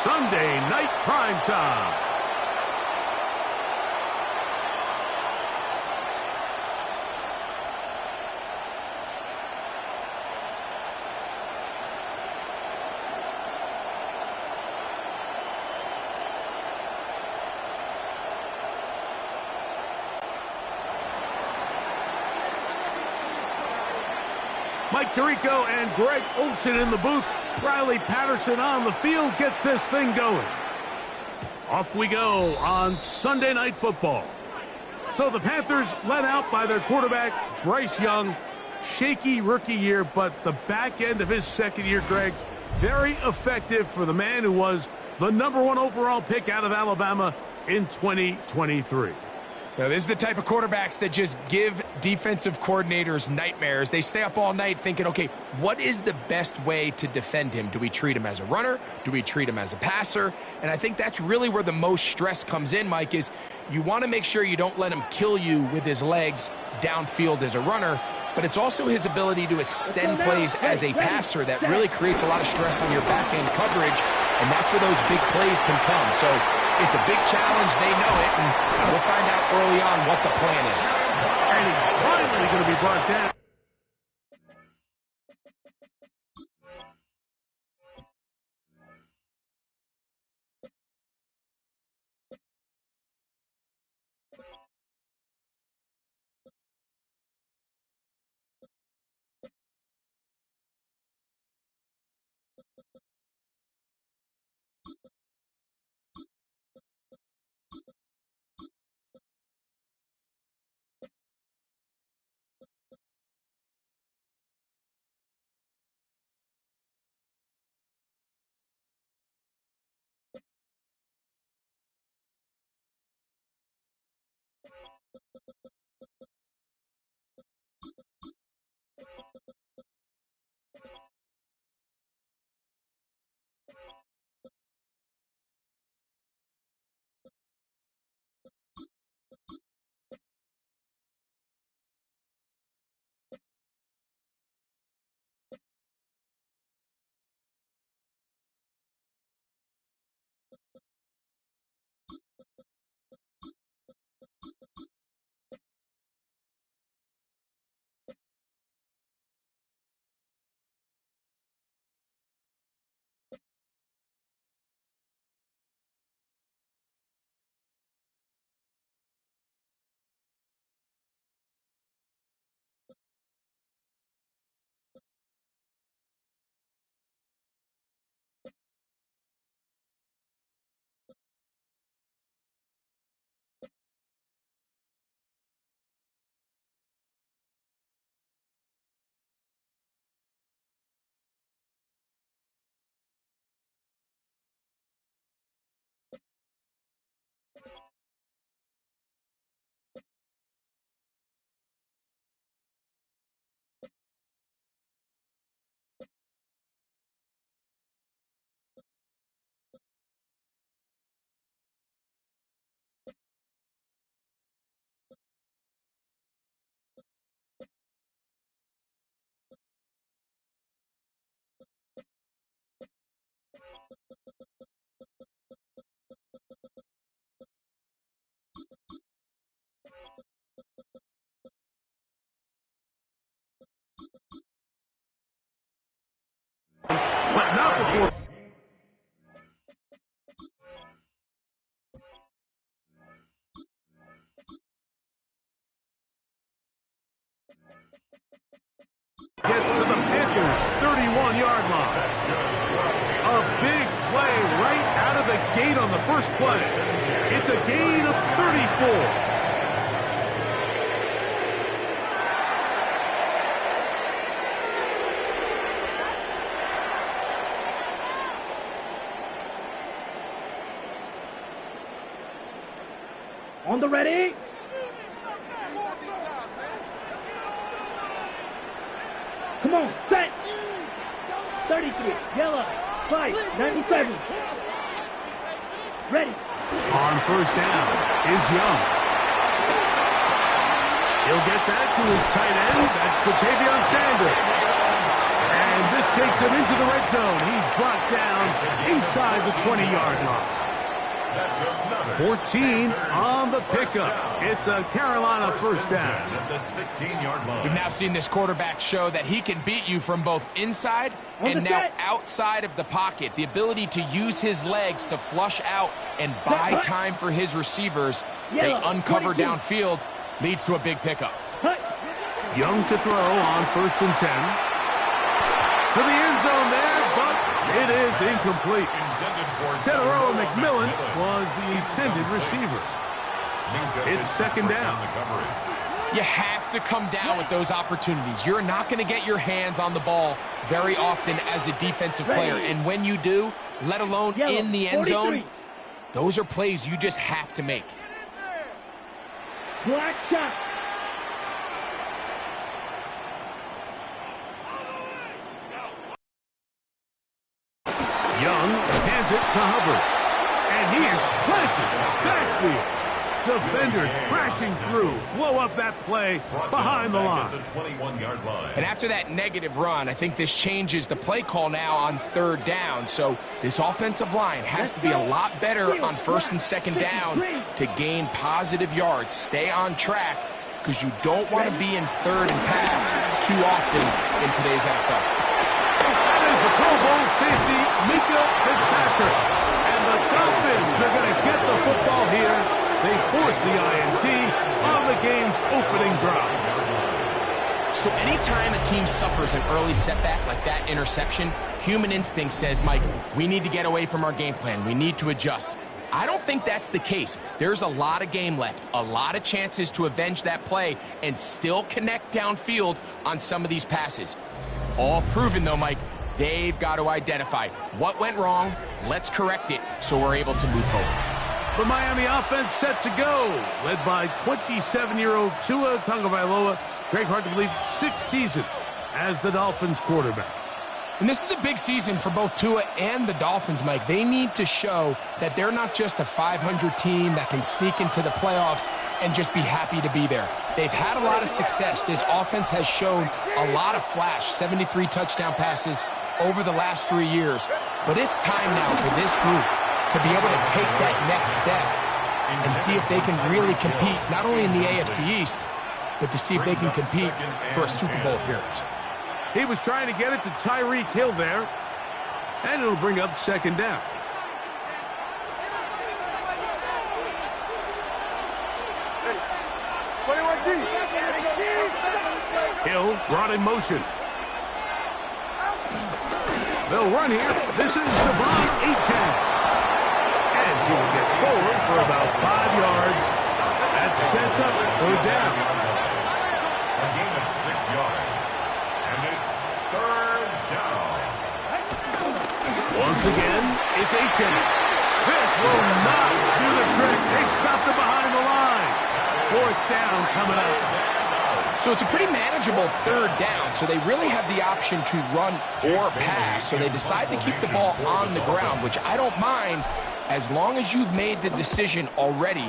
Sunday Night Primetime. Mike Tirico and Greg Olson in the booth. Riley Patterson on the field gets this thing going. Off we go on Sunday Night Football. So the Panthers led out by their quarterback, Bryce Young. Shaky rookie year, but the back end of his second year, Greg, very effective for the man who was the #1 overall pick out of Alabama in 2023. Now, this is the type of quarterbacks that just give defensive coordinators nightmares. They stay up all night thinking, okay, what is the best way to defend him? Do we treat him as a runner? Do we treat him as a passer? And I think that's really where the most stress comes in, Mike, is you want to make sure you don't let him kill you with his legs downfield as a runner, but it's also his ability to extend plays as a passer that really creates a lot of stress on your back-end coverage, and that's where those big plays can come. So it's a big challenge. They know it, and we'll find out early on what the plan is. And he's finally going to be brought down. But not before. Gets to the Panthers' 31-yard line. A big play right out of the gate on the first play. It's a gain of 34. On the ready. Come on, set. 33, yellow, 5, 97. Ready. On first down is Young. He'll get that to his tight end. That's Ja'Tavion Sanders. And this takes him into the red zone. He's brought down inside the 20-yard line. 14 on the pickup. It's a Carolina first down. At the 16-yard line. We've now seen this quarterback show that he can beat you from both inside and now outside of the pocket. The ability to use his legs to flush out and buy time for his receivers. They uncover downfield, leads to a big pickup. Young to throw on 1st and 10. To the end zone there, but it is incomplete. Tedero McMillan was the intended receiver. It's 2nd down. You have to come down with those opportunities. You're not going to get your hands on the ball very often as a defensive player. And when you do, let alone in the end zone, those are plays you just have to make. Black shot. Young hands it to Hubbard. And he is planted backfield. Defenders crashing through. Blow up that play behind the line. And after that negative run, I think this changes the play call now on 3rd down. So this offensive line has to be a lot better on 1st and 2nd down to gain positive yards. Stay on track because you don't want to be in 3rd and pass too often in today's NFL. That is the Pro Bowl safety, Mika Fitzpatrick. And the Dolphins are going to get the football here. They force the INT on the game's opening drive. So anytime a team suffers an early setback like that interception, human instinct says, Mike, we need to get away from our game plan. We need to adjust. I don't think that's the case. There's a lot of game left, a lot of chances to avenge that play and still connect downfield on some of these passes. All proven, though, Mike, they've got to identify what went wrong, let's correct it so we're able to move forward. The Miami offense set to go, led by 27-year-old Tua Tagovailoa. Greg, hard to believe, 6th season as the Dolphins quarterback. And this is a big season for both Tua and the Dolphins, Mike. They need to show that they're not just a 500 team that can sneak into the playoffs and just be happy to be there. They've had a lot of success. This offense has shown a lot of flash, 73 touchdown passes over the last 3 years. But it's time now for this group to be able to take that next step and see if they can really compete, not only in the AFC East, but to see if they can compete for a Super Bowl appearance. He was trying to get it to Tyreek Hill there, and it'll bring up 2nd down. Hill brought in motion. They'll run here. This is Devon Achane. And he will get forward for about 5 yards. That sets up 3rd down. A gain of 6 yards. And it's 3rd down. Once again, it's Achane. This will not do the trick. They've stopped it behind the line. 4th down coming up. So it's a pretty manageable 3rd down, so they really have the option to run or pass. So they decide to keep the ball on the ground, which I don't mind as long as you've made the decision already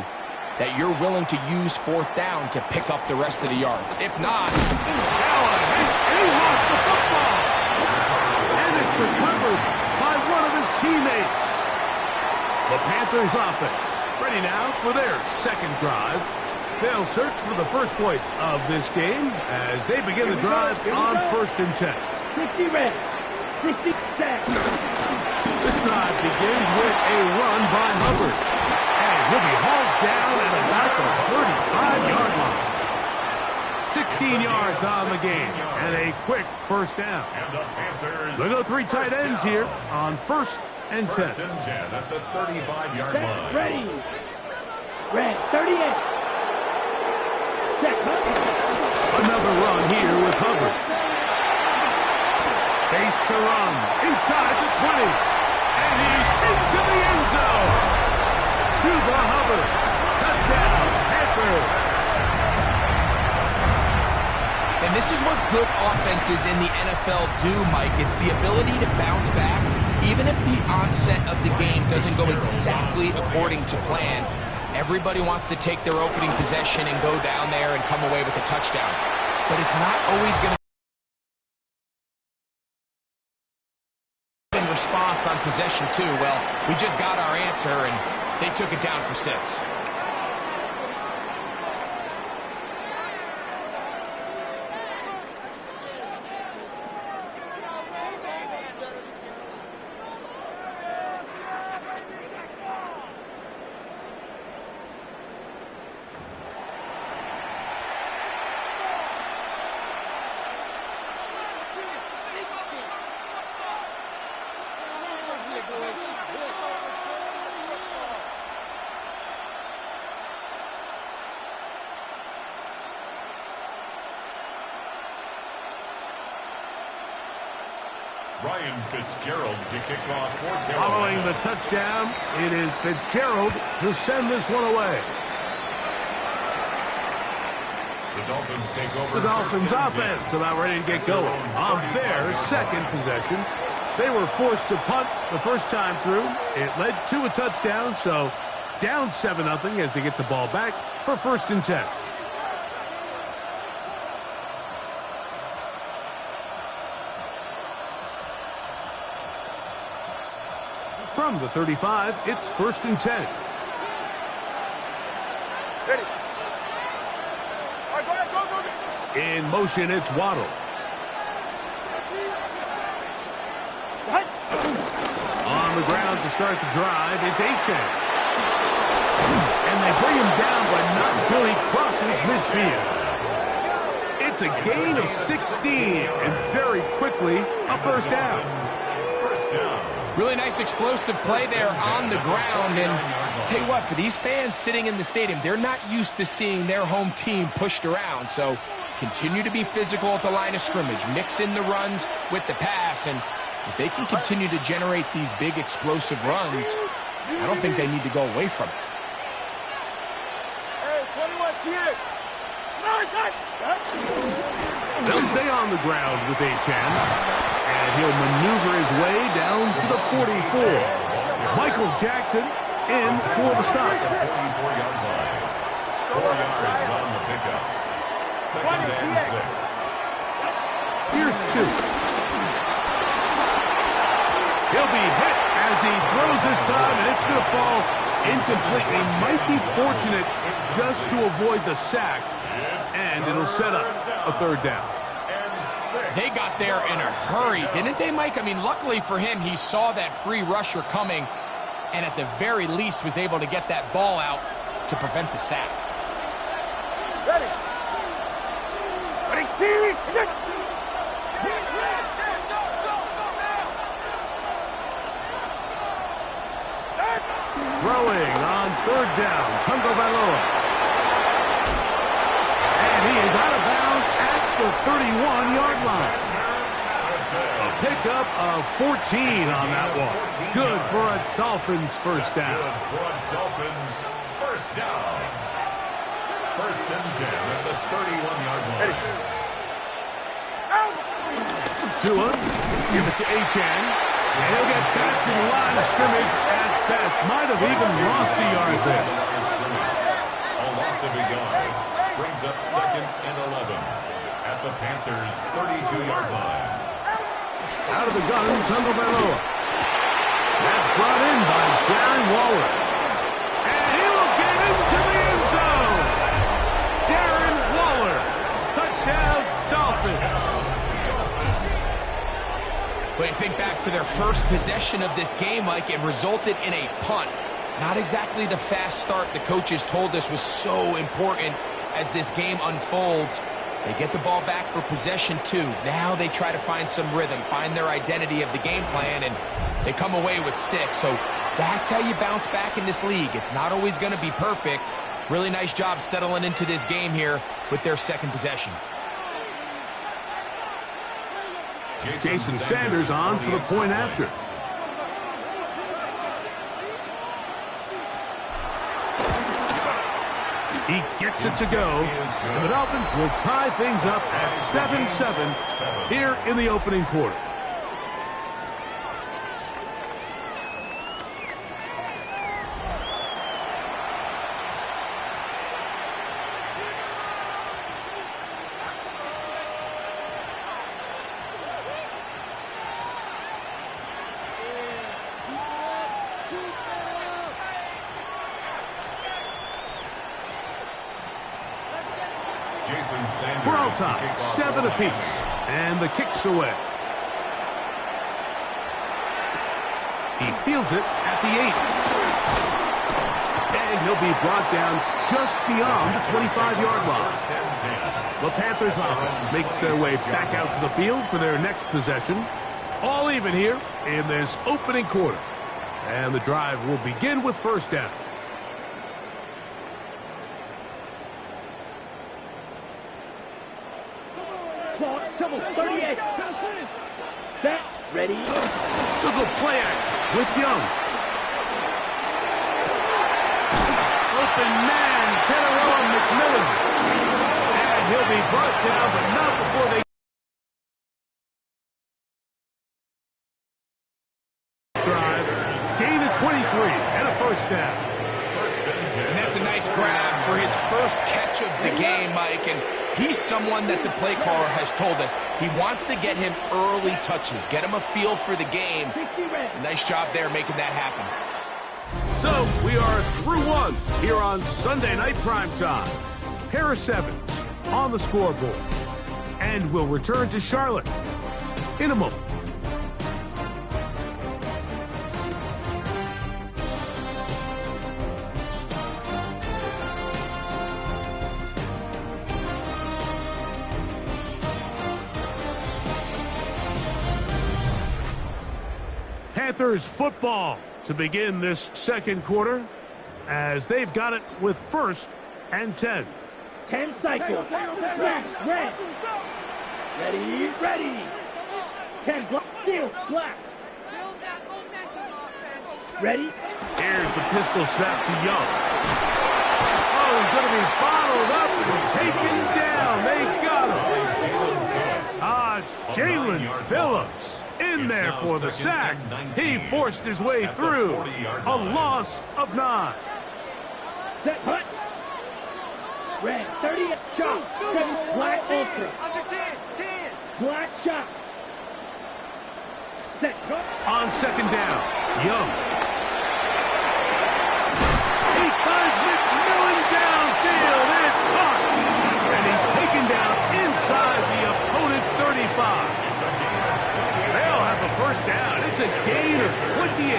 that you're willing to use 4th down to pick up the rest of the yards. If not, Allen, and he lost the football. And it's recovered by one of his teammates. The Panthers offense ready now for their 2nd drive. They'll search for the first points of this game as they begin the drive on 1st and 10. 60 red, 60 set. This drive begins with a run by Hubbard. And he'll be hauled down at about the 35-yard line. 16 yards on the game and a quick 1st down. They'll go 3 tight ends here on 1st and 10. 1st and 10 at the 35-yard line. Ready. Red, 38. Another run here with Hubbard. Space to run inside the 20. And he's into the end zone. Chuba Hubbard. Touchdown, Panthers. and this is what good offenses in the NFL do, Mike. It's the ability to bounce back, even if the onset of the game doesn't go exactly according to plan. Everybody wants to take their opening possession and go down there and come away with a touchdown. But it's not always going to response on possession 2? Well, we just got our answer, and they took it down for 6. Ryan Fitzgerald to kick off for Carolina. Following the touchdown, it is Fitzgerald to send this one away. The Dolphins take over. The Dolphins offense about ready to get going. On their second possession, they were forced to punt the first time through. It led to a touchdown, so down 7-0 as they get the ball back for 1st and 10. From the 35, it's 1st and 10. Ready. All right, go ahead, go. In motion, it's Waddle. On the ground to start the drive, it's Achane. And they bring him down, but not until he crosses midfield. It's a gain of 16, and very quickly, a 1st down. First down. Really nice explosive play there on the ground. And tell you what, for these fans sitting in the stadium, they're not used to seeing their home team pushed around. So continue to be physical at the line of scrimmage. Mix in the runs with the pass. And if they can continue to generate these big explosive runs, I don't think they need to go away from it. Hey, 21 TX. They'll stay on the ground with Achane. And he'll maneuver his way down to the 44. Michael Jackson in for the stop. 54-yard line. 4 yards on the pickup. 2nd and 6. Here's 2. He'll be hit as he throws this time, and it's going to fall incomplete. He might be fortunate just to avoid the sack, and it'll set up a 3rd down. They got there in a hurry, didn't they, Mike? I mean, luckily for him, he saw that free rusher coming and at the very least was able to get that ball out to prevent the sack. Ready. Ready, TX. Throwing on 3rd down, Tagovailoa. And he is out of bounds at the 31-yard line. A pickup of 14 on that one. Good for a Dolphins 1st down. Good for a Dolphins 1st down. 1st and 10 at the 31-yard line. Tua, give it to Achane. And he'll get back to the line of scrimmage at best. Might have even lost a yard there. A loss of a yard brings up 2nd and 11 at the Panthers' 32-yard line. Out of the gun, Tagovailoa. That's brought in by Darren Waller. And he will get into the end zone. Darren Waller. Touchdown, Dolphins. But you think back to their first possession of this game, Mike, it resulted in a punt. Not exactly the fast start the coaches told us was so important as this game unfolds. They get the ball back for possession 2. Now they try to find some rhythm, find their identity of the game plan, and they come away with 6. So that's how you bounce back in this league. It's not always going to be perfect. Really nice job settling into this game here with their 2nd possession. Jason Sanders on for the point after. He gets it to go, and the Dolphins will tie things up at 7-7 here in the opening quarter. Jason Sanders. We're all tied, 7 apiece. And the kick's away. He fields it at the 8. And he'll be brought down just beyond the 25-yard line. The Panthers offense makes their way back out to the field for their next possession. All even here in this opening quarter. And the drive will begin with first down. Double 38. Set. Ready. Still go play action with Young. Open man, Teneroa McMillan. And he'll be brought down, but not before they drive. Gain of 23 and a first down. And that's a nice grab for his first catch of the game, Mike. And he's someone that the play caller has told us he wants to get him early touches, get him a feel for the game. Nice job there making that happen. So we are through one here on Sunday Night Primetime. Pair of 7 on the scoreboard. And we'll return to Charlotte in a moment. Panthers football to begin this second quarter as they've got it with first and 10. 10 cycles. Black, red. Ready, ready. 10 block, steal, black. Ready. Here's the pistol snap to Young. Oh, he's going to be bottled up and taken down. They got him. It's Jalen Phillips. In there for the sack. He forced his way through. A loss of 9. Set, hut. Red, 30, shot. 7, black, ultra. Black, shot. Set, cut. On second down, Young. He finds McMillan downfield, and it's caught. And he's taken down inside the opponent's 35. They'll have a first down. It's a gain of 28.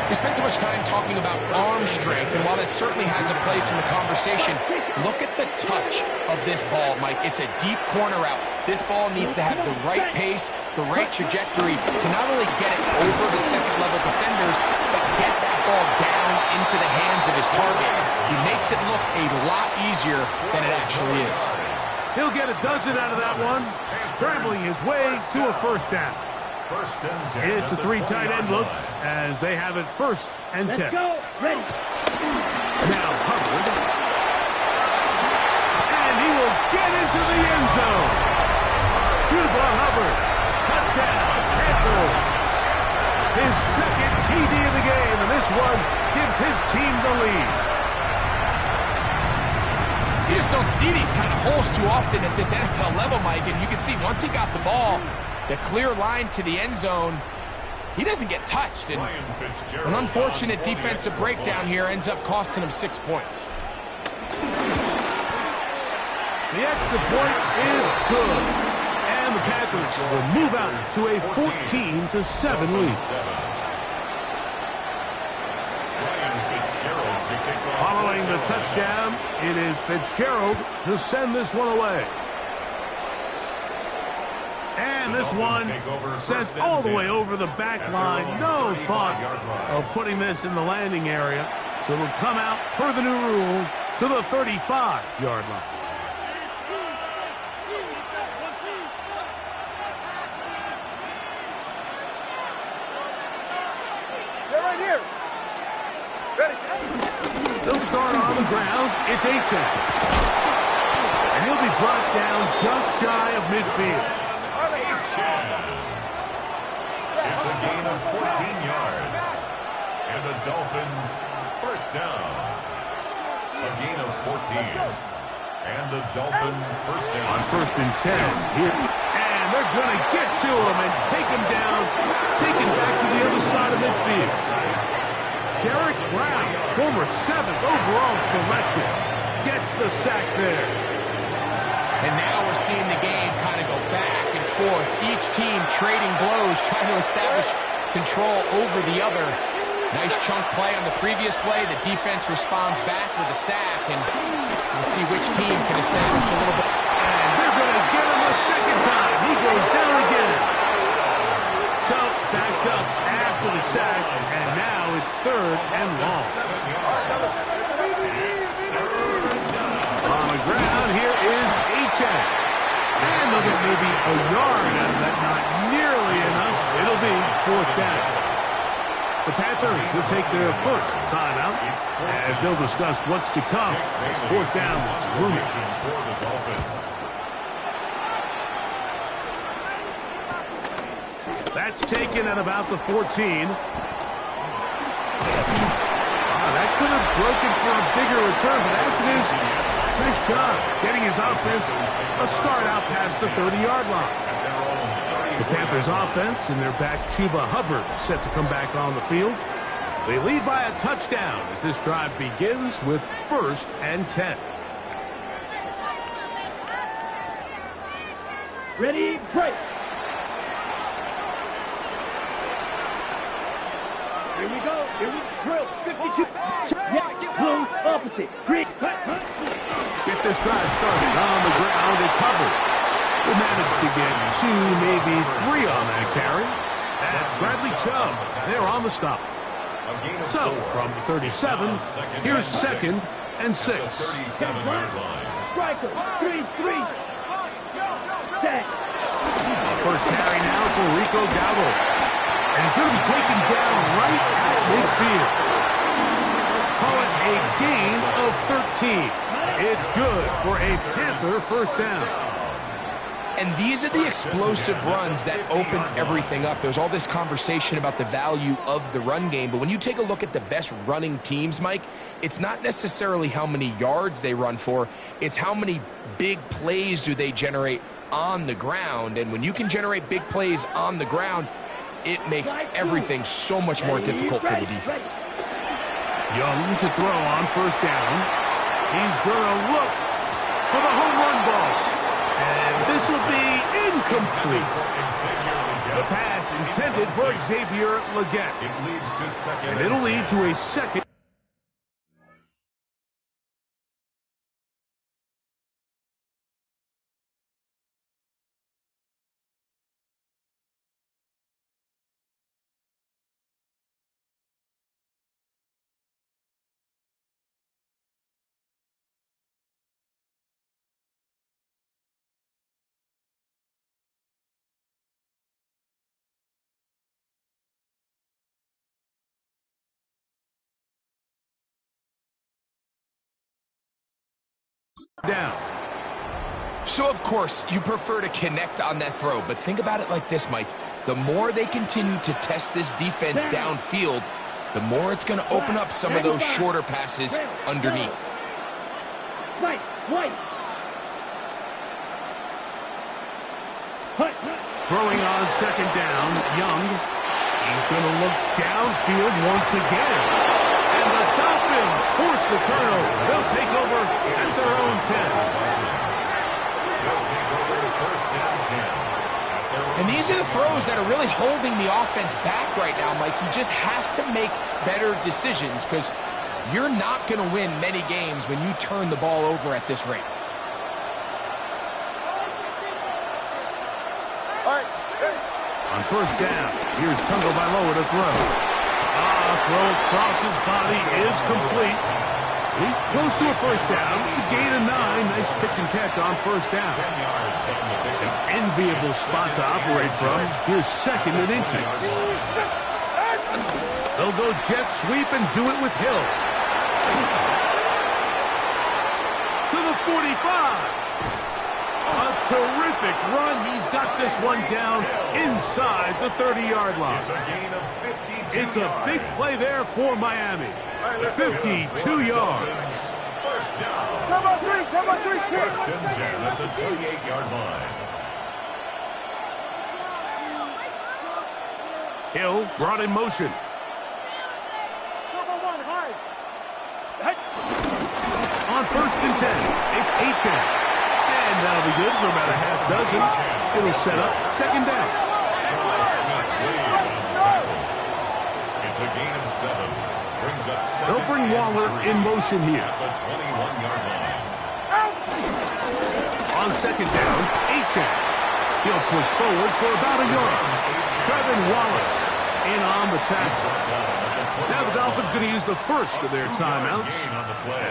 We spent so much time talking about arm strength, and while it certainly has a place in the conversation, look at the touch of this ball, Mike. It's a deep corner route. This ball needs to have the right pace, the right trajectory to not only get it over the second-level defenders, but get that ball down into the hands of his target. He makes it look a lot easier than it actually is. He'll get a dozen out of that one, scrambling his way to a first down. It's a 3 tight end look as they have it first and 10. Let's go. Ready. Now Hubbard. And he will get into the end zone. Chuba Hubbard. Touchdown, Panthers. His second TD of the game, and this one gives his team the lead. You just don't see these kind of holes too often at this NFL level, Mike, and you can see once he got the ball, the clear line to the end zone, he doesn't get touched. And an unfortunate defensive breakdown here ends up costing him 6 points. The extra point is good. And the Panthers will move out to a 14-7 lead. Following the touchdown, it is Fitzgerald to send this one away. And this one sent all the way over the back line. No thought of putting this in the landing area. So it'll come out, per the new rule, to the 35-yard line. They're right here. Ready. They'll start on the ground. It's Achane. And he'll be brought down just shy of midfield. It's a gain of 14 yards. And the Dolphins first down. A gain of 14. And the Dolphin first down. On first and 10 here. And they're going to get to him and take him down. Take him back to the other side of midfield. Derek Brown, former 7th overall selection, gets the sack there. And now we're seeing the game kind of go back and forth. Each team trading blows, trying to establish control over the other. Nice chunk play on the previous play. The defense responds back with a sack, and we'll see which team can establish a little bit. And they're going to get him a second time. He goes down again. So, backed up after the sack, and now it's 3rd and long. On the ground, here is H.M. And they'll get maybe a yard out of that. Not nearly enough. It'll be 4th down. The Panthers will take their first timeout as they'll discuss what's to come. 4th down is looming. That's taken at about the 14. That could have broken for a bigger return, but as it is, nice job getting his offense a start out past the 30-yard line. The Panthers offense and their back Chuba Hubbard set to come back on the field. They lead by a touchdown as this drive begins with 1st and 10. Ready, break. Here we go. Here we drill. 52. Yeah, blue, opposite. Green, cut. Get this drive started on the ground. It's Hubbard. Will manage to get 2, maybe 3 on that carry. That's Bradley Chubb. They're on the stop. So, from 37, here's 2nd and 6. Striker, 3-3. Set. First carry now for Rico Dowdle. And he's going to be taken down right at midfield. Call it a gain of 13. It's good for a Panther first down. And these are the explosive runs that open everything up. There's all this conversation about the value of the run game, but when you take a look at the best running teams, Mike, it's not necessarily how many yards they run for, it's how many big plays do they generate on the ground. And when you can generate big plays on the ground, it makes everything so much more difficult for the defense. Young to throw on first down. He's going to look for the home run ball. And this will be incomplete. The pass intended for Xavier Legette. And it'll lead to a second. Down. So, of course, you prefer to connect on that throw, but think about it like this, Mike. The more they continue to test this defense downfield, the more it's going to open up some of those shorter passes underneath. Right. Throwing on second down, Young. He's going to look downfield once again. And the Dolphins force the turnover. They'll take over at their own 10. And these are the throws that are really holding the offense back right now, Mike. He just has to make better decisions because you're not going to win many games when you turn the ball over at this rate. On first down, here's Tagovailoa to throw. Throw across his body is complete. He's close to a first down. It's a gain of 9. Nice pitch and catch on first down. An enviable spot to operate from. Here's 2nd and inches. They'll go jet sweep and do it with Hill. To the 45. A terrific run. He's got this one down inside the 30-yard line. It's a big play there for Miami. 52 yards. First down. Turn on 3, 10. First and 10 at the 28-yard line. Hill brought in motion. On first and 10, it's H.M. And And that'll be good for about a half dozen. It'll set up second down. It's a gain of 7. Brings up second. They'll bring Waller in motion here. At the 21-yard line. On second down, Achane. He'll push forward for about a yard. Trevin Wallace in on the tackle. Now the Dolphins going to use the first of their timeouts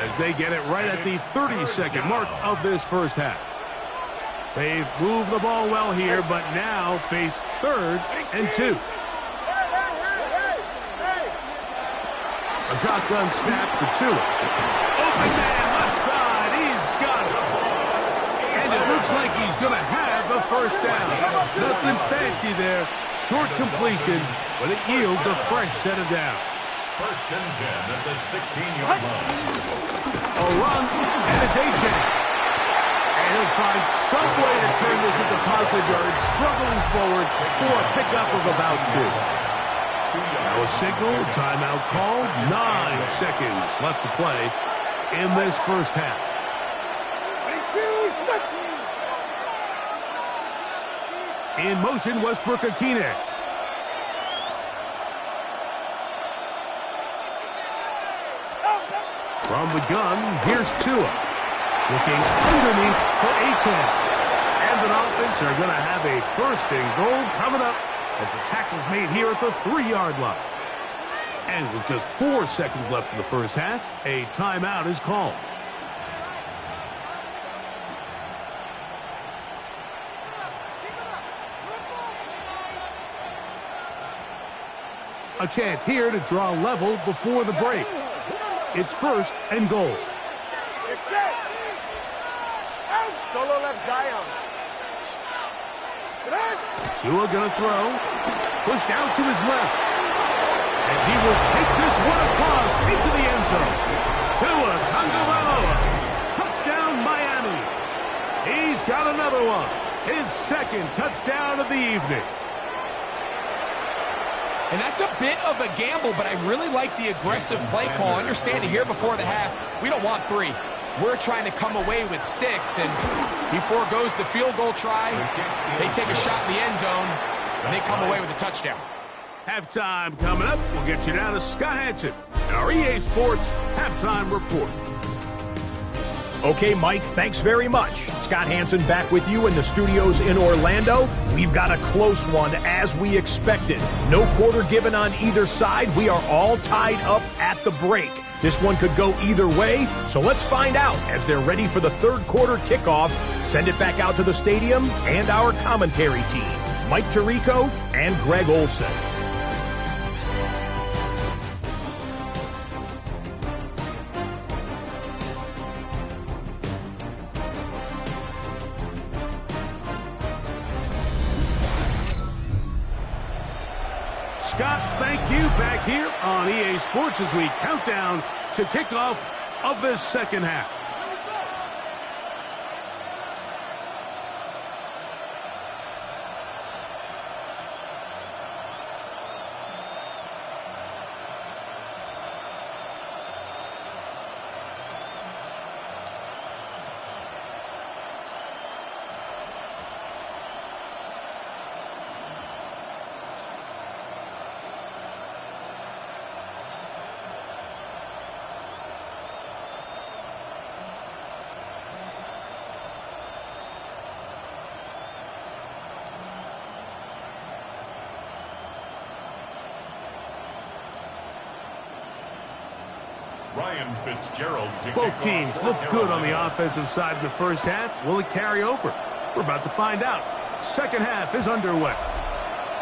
as they get it right at the 30-second mark of this first half. They've moved the ball well here, but now face 3rd and 2. A shotgun snap for Tua. Open man, left side. He's got it. And it looks like he's going to have a first down. Nothing fancy there. Short completions, but it yields a fresh set of downs. First and 10 at the 16-yard line. A run, and it's Achane. And he'll find some way to turn this into positive yards, struggling forward for a pickup of about 2. Now a signal, timeout called, 9 seconds left to play in this first half. In motion, Westbrook-Akine. From the gun, here's Tua. Looking underneath for Achane. And the Dolphins are going to have a first and goal coming up as the tackle's made here at the 3-yard line. And with just 4 seconds left in the first half, a timeout is called. A chance here to draw level before the break. It's first and goal. Solo left Zion. Tua gonna throw. Pushed out to his left. And he will take this one across into the end zone. Tua Tagovailoa. Touchdown Miami. He's got another one. His second touchdown of the evening. And that's a bit of a gamble, but I really like the aggressive play call. Understanding here before the half, we don't want 3. We're trying to come away with 6, and he foregoes the field goal try. They take a shot in the end zone, and they come away with a touchdown. Halftime coming up. We'll get you down to Scott Hanson and our EA Sports Halftime Report. Okay, Mike, thanks very much. Scott Hanson back with you in the studios in Orlando. We've got a close one as we expected. No quarter given on either side. We are all tied up at the break. This one could go either way, so let's find out as they're ready for the third quarter kickoff. Send it back out to the stadium and our commentary team, Mike Tirico and Greg Olson. Scott, thank you. Back here on EA Sports as we count down to kickoff of this second half. Ryan Fitzgerald. Both teams look good on the offensive side in the first half. Will it carry over? We're about to find out. Second half is underway.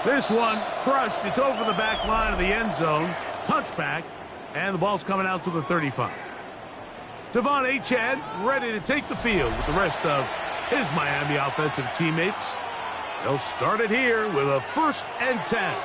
This one crushed. It's over the back line of the end zone. Touchback. And the ball's coming out to the 35. Devon Achane ready to take the field with the rest of his Miami offensive teammates. They'll start it here with a 1st and 10.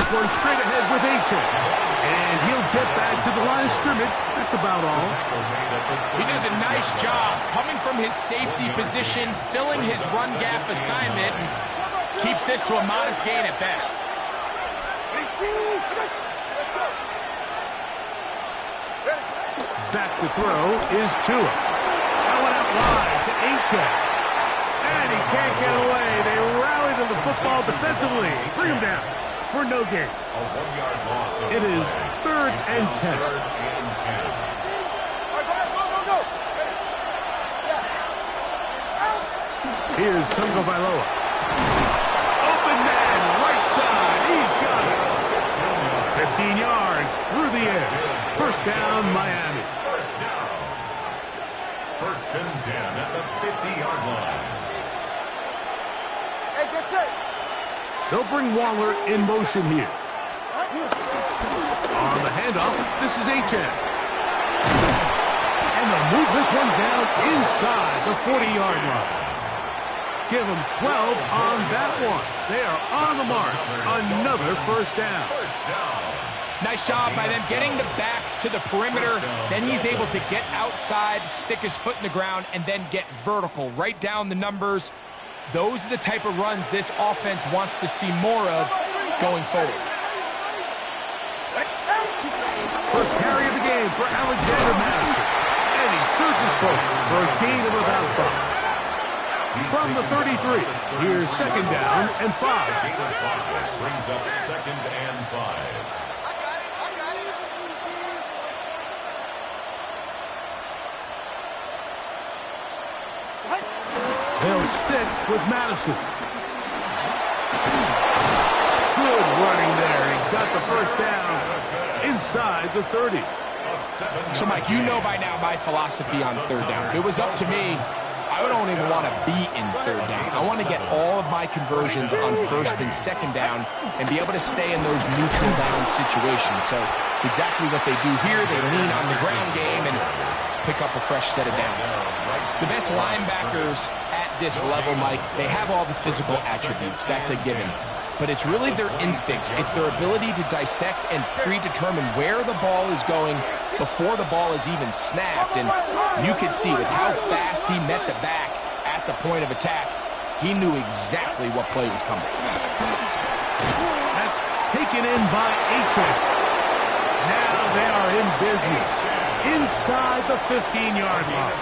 One straight ahead with Achane. And he'll get back to the line of scrimmage. That's about all. He does a nice job coming from his safety position, filling his run gap assignment, and keeps this to a modest gain at best. Back to throw is Tua. That one out wide to Achek. And he can't get away. They rally to the football defensively. Bring him down for no gain. A 1-yard loss. It is 3rd and 10. Go. Here's Tungo Vailoa. Open man, right side. He's got it. 15 yards through the air. First down, Miami. First down. 1st and 10 at the 50-yard line. Hey, get set. They'll bring Waller in motion here. On the handoff, this is Achek. And they'll move this one down inside the 40-yard line. Give them 12 on that one. They are on the mark. Another first down. First down. Nice job by them getting the back to the perimeter. Then he's able to get outside, stick his foot in the ground, and then get vertical. Right down the numbers. Those are the type of runs this offense wants to see more of going forward. First carry of the game for Alexander Madison. And he surges forward for a gain of about 5. From the 33, here's 2nd down and 5. Brings up 2nd and 5. They'll stick with Madison. Good running there. He got the first down inside the 30. So, Mike, you know by now my philosophy on 3rd down. If it was up to me, I don't even want to be in 3rd down. I want to get all of my conversions on 1st and 2nd down and be able to stay in those neutral down situations. So it's exactly what they do here. They lean on the ground game and pick up a fresh set of downs. The best linebackers at this level, Mike, they have all the physical attributes. That's a given. But it's really their instincts. It's their ability to dissect and predetermine where the ball is going before the ball is even snapped. And you could see with how fast he met the back at the point of attack, he knew exactly what play was coming. That's taken in by Achek. Now they are in business inside the 15-yard line.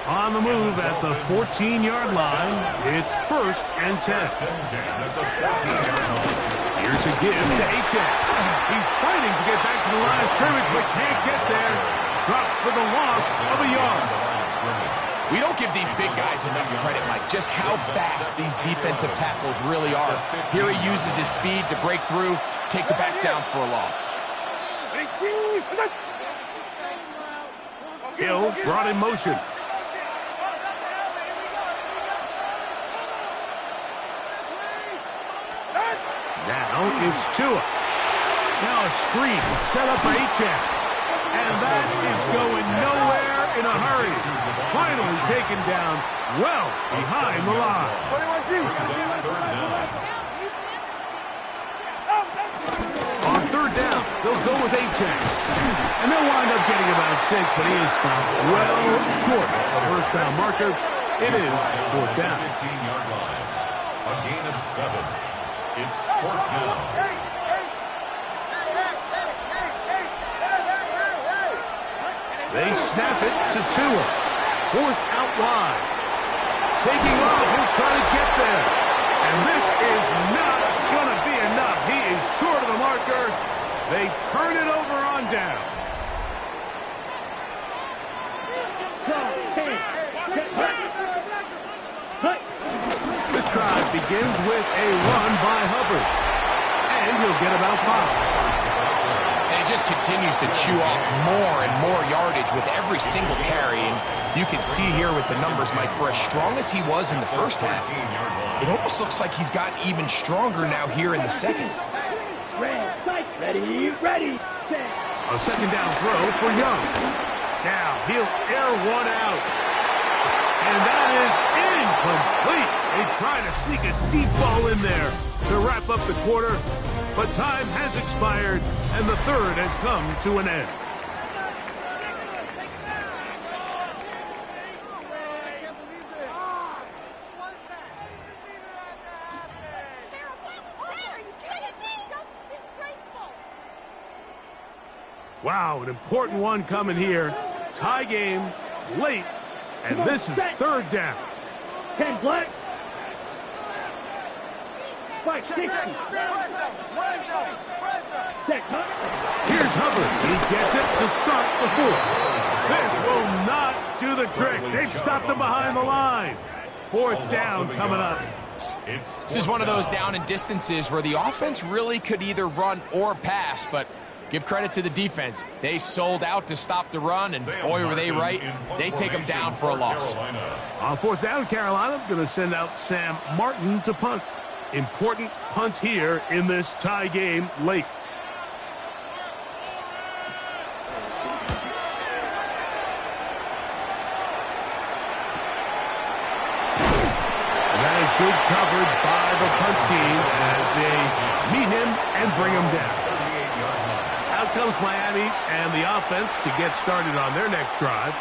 On the move at the 14-yard line, it's 1st and 10. Here's a give to Achek. He's fighting to get back to the line of scrimmage, but can't get there. Dropped for the loss of a yard. We don't give these big guys enough credit, Mike, just how fast these defensive tackles really are. Here he uses his speed to break through, take the back down for a loss. Hill brought in motion. Now it's Tua. Now a screen set up for Achek. And that is going nowhere in a hurry. Finally taken down well behind the line. 21G. On 3rd down, they'll go with Achek. And they'll wind up getting about 6, but he is stopped well short of the first down marker. It is 4th down. 15-yard line. A gain of 7. It's 4th down. They snap it to Tua. Forced out wide. Taking off, he'll try to get there. And this is not going to be enough. He is short of the marker. They turn it over on down. This drive begins with a run by Hubbard. And he'll get about 5. And he just continues to chew off more and more yardage with every single carry. And you can see here with the numbers, Mike, for as strong as he was in the first half, it almost looks like he's gotten even stronger now here in the second. Ready, set. A 2nd down throw for Young. Now he'll air one out. And that is incomplete. They try to sneak a deep ball in there to wrap up the quarter. but time has expired, and the third has come to an end. Wow, an important one coming here. Tie game, late, and this is third down. 10 black. 560. Set Hunt. Here's Hubbard. He gets it to start the fourth. This will not do the trick. They've stopped him behind the line. Fourth down coming up. This is one of those down and distances where the offense really could either run or pass, but give credit to the defense. They sold out to stop the run, and boy, were they right. They take them down for a loss. On fourth down, Carolina going to send out Sam Martin to punt. Important punt here in this tie game late. And that is good coverage by the punt team as they meet him and bring him down. Out comes Miami and the offense to get started on their next drive.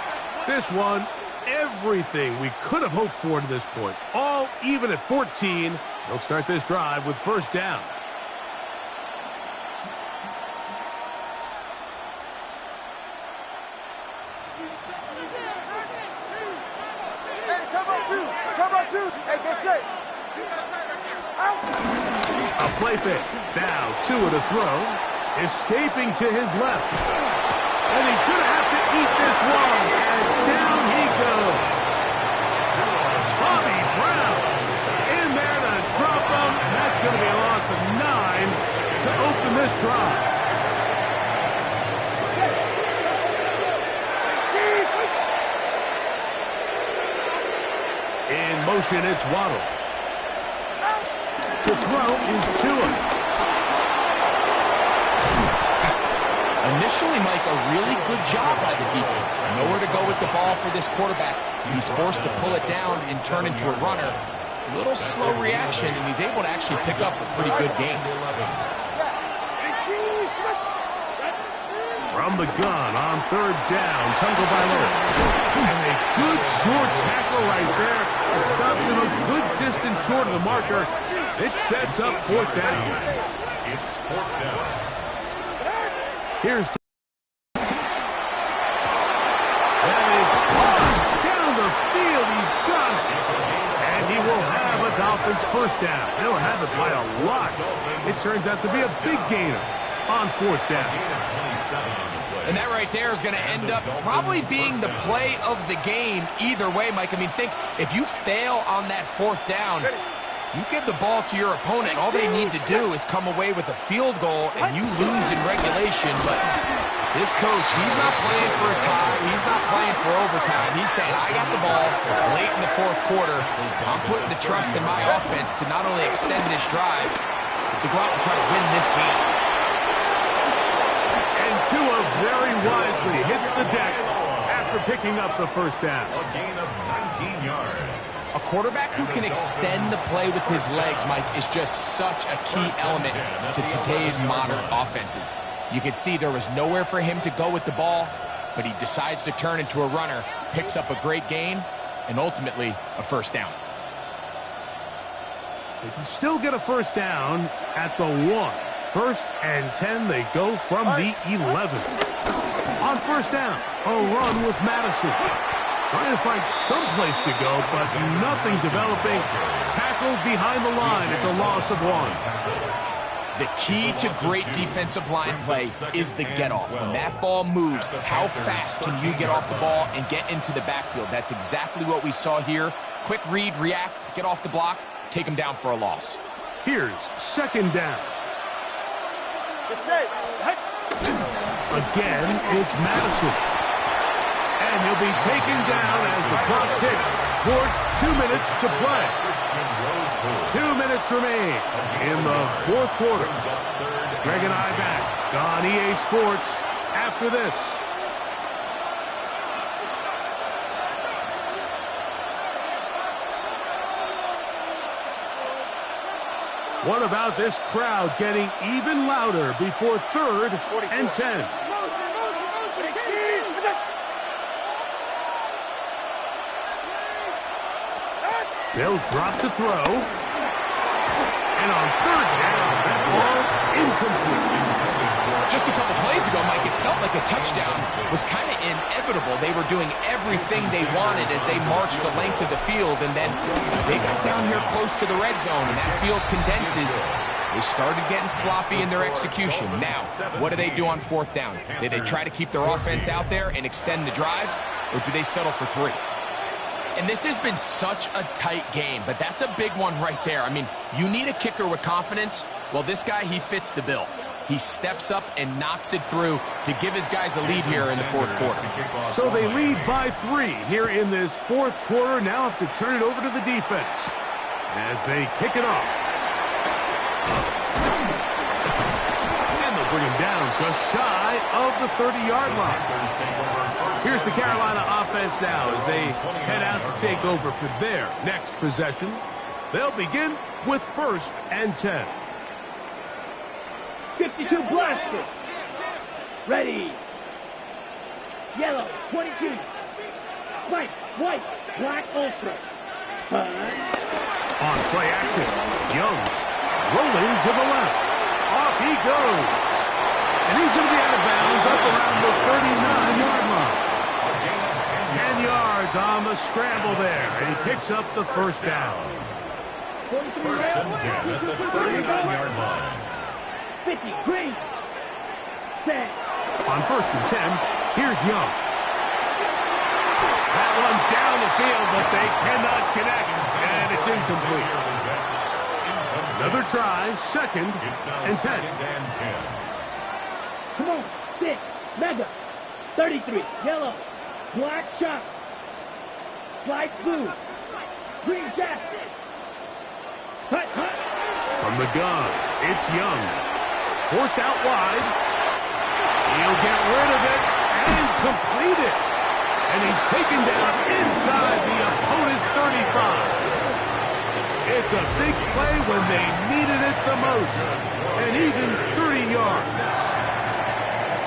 This one, everything we could have hoped for to this point. All even at 14. They'll start this drive with first down. Hey, come on, two. Come on, two. Hey, that's it. Out. A play fake. Now, Tua to throw. Escaping to his left. And he's going to have to eat this one. And down he goes. Tommy Brown in there to drop him. And that's going to be a loss of 9 to open this drive. In motion, it's Waddle. To throw is Tua. Initially, Mike, a really good job by the defense. Nowhere to go with the ball for this quarterback. He's forced to pull it down and turn into a runner. A little slow reaction, and he's able to actually pick up a pretty good game. From the gun on third down, Tagovailoa. And a good short tackle right there. It stops him a good distance short of the marker. It sets up fourth down. It's fourth down. Here's that is down the field. He's got it. And he will have a Dolphins first down. They'll have it by a lot. It turns out to be a big gainer on fourth down. And that right there is going to end up probably being the play of the game either way, Mike. I mean, think, if you fail on that fourth down, you give the ball to your opponent. All they need to do is come away with a field goal, and you lose in regulation. But this coach, he's not playing for a tie. He's not playing for overtime. He's saying, I got the ball late in the fourth quarter. I'm putting the trust in my offense to not only extend this drive, but to go out and try to win this game. And Tua very wisely hits the deck after picking up the first down. A gain of 19 yards. A quarterback who can extend the play with his legs, Mike, is just such a key element to today's modern offenses. You can see there was nowhere for him to go with the ball, but he decides to turn into a runner, picks up a great gain, and ultimately a first down. They can still get a first down at the 1. First and 10, they go from the 11. On first down, a run with Madison. Trying to find some place to go, but nothing developing. Tackled behind the line. It's a loss of 1. The key to great defensive line play is the get-off. When that ball moves, how fast can you get off the ball and get into the backfield? That's exactly what we saw here. Quick read, react, get off the block, take him down for a loss. Here's second down. Again, it's Madison. And he'll be taken down as the clock ticks towards 2 minutes to play. 2 minutes remain in the fourth quarter. Greg and I back on EA Sports after this. What about this crowd getting even louder before 3rd and 10? They'll drop to throw. And on 3rd down, that ball incomplete. Just a couple plays ago, Mike, it felt like a touchdown was kind of inevitable. They were doing everything they wanted as they marched the length of the field, and then as they got down here close to the red zone and that field condenses, they started getting sloppy in their execution. Now, what do they do on 4th down? Do they try to keep their offense out there and extend the drive, or do they settle for 3? And this has been such a tight game, but that's a big one right there. I mean, you need a kicker with confidence. Well, this guy, he fits the bill. He steps up and knocks it through to give his guys a lead here in the 4th quarter. So they lead by 3 here in this 4th quarter. Now have to turn it over to the defense as they kick it off. And they'll bring him down just shy of the 30-yard line. Here's the Carolina offense now as they head out to take over for their next possession. They'll begin with 1st and 10. 52 blaster. Ready. Yellow, 22. White, black ultra. Spun. On play action, Young rolling to the left. Off he goes. And he's going to be out of bounds up around the 39-yard line. 10 yards on the scramble there, and he picks up the 1st down. 1st and 10 at the 39-yard line. 50, green. Set. On 1st and 10, here's Young. That one down the field, but they cannot connect, and it's incomplete. Another try, 2nd and 10. Come on, 6, mega. 33, yellow. Black shot. Light blue. Green jacket. Hut. From the gun, it's Young. Forced out wide. He'll get rid of it and complete it. And he's taken down inside the opponent's 35. It's a big play when they needed it the most. And even 30 yards.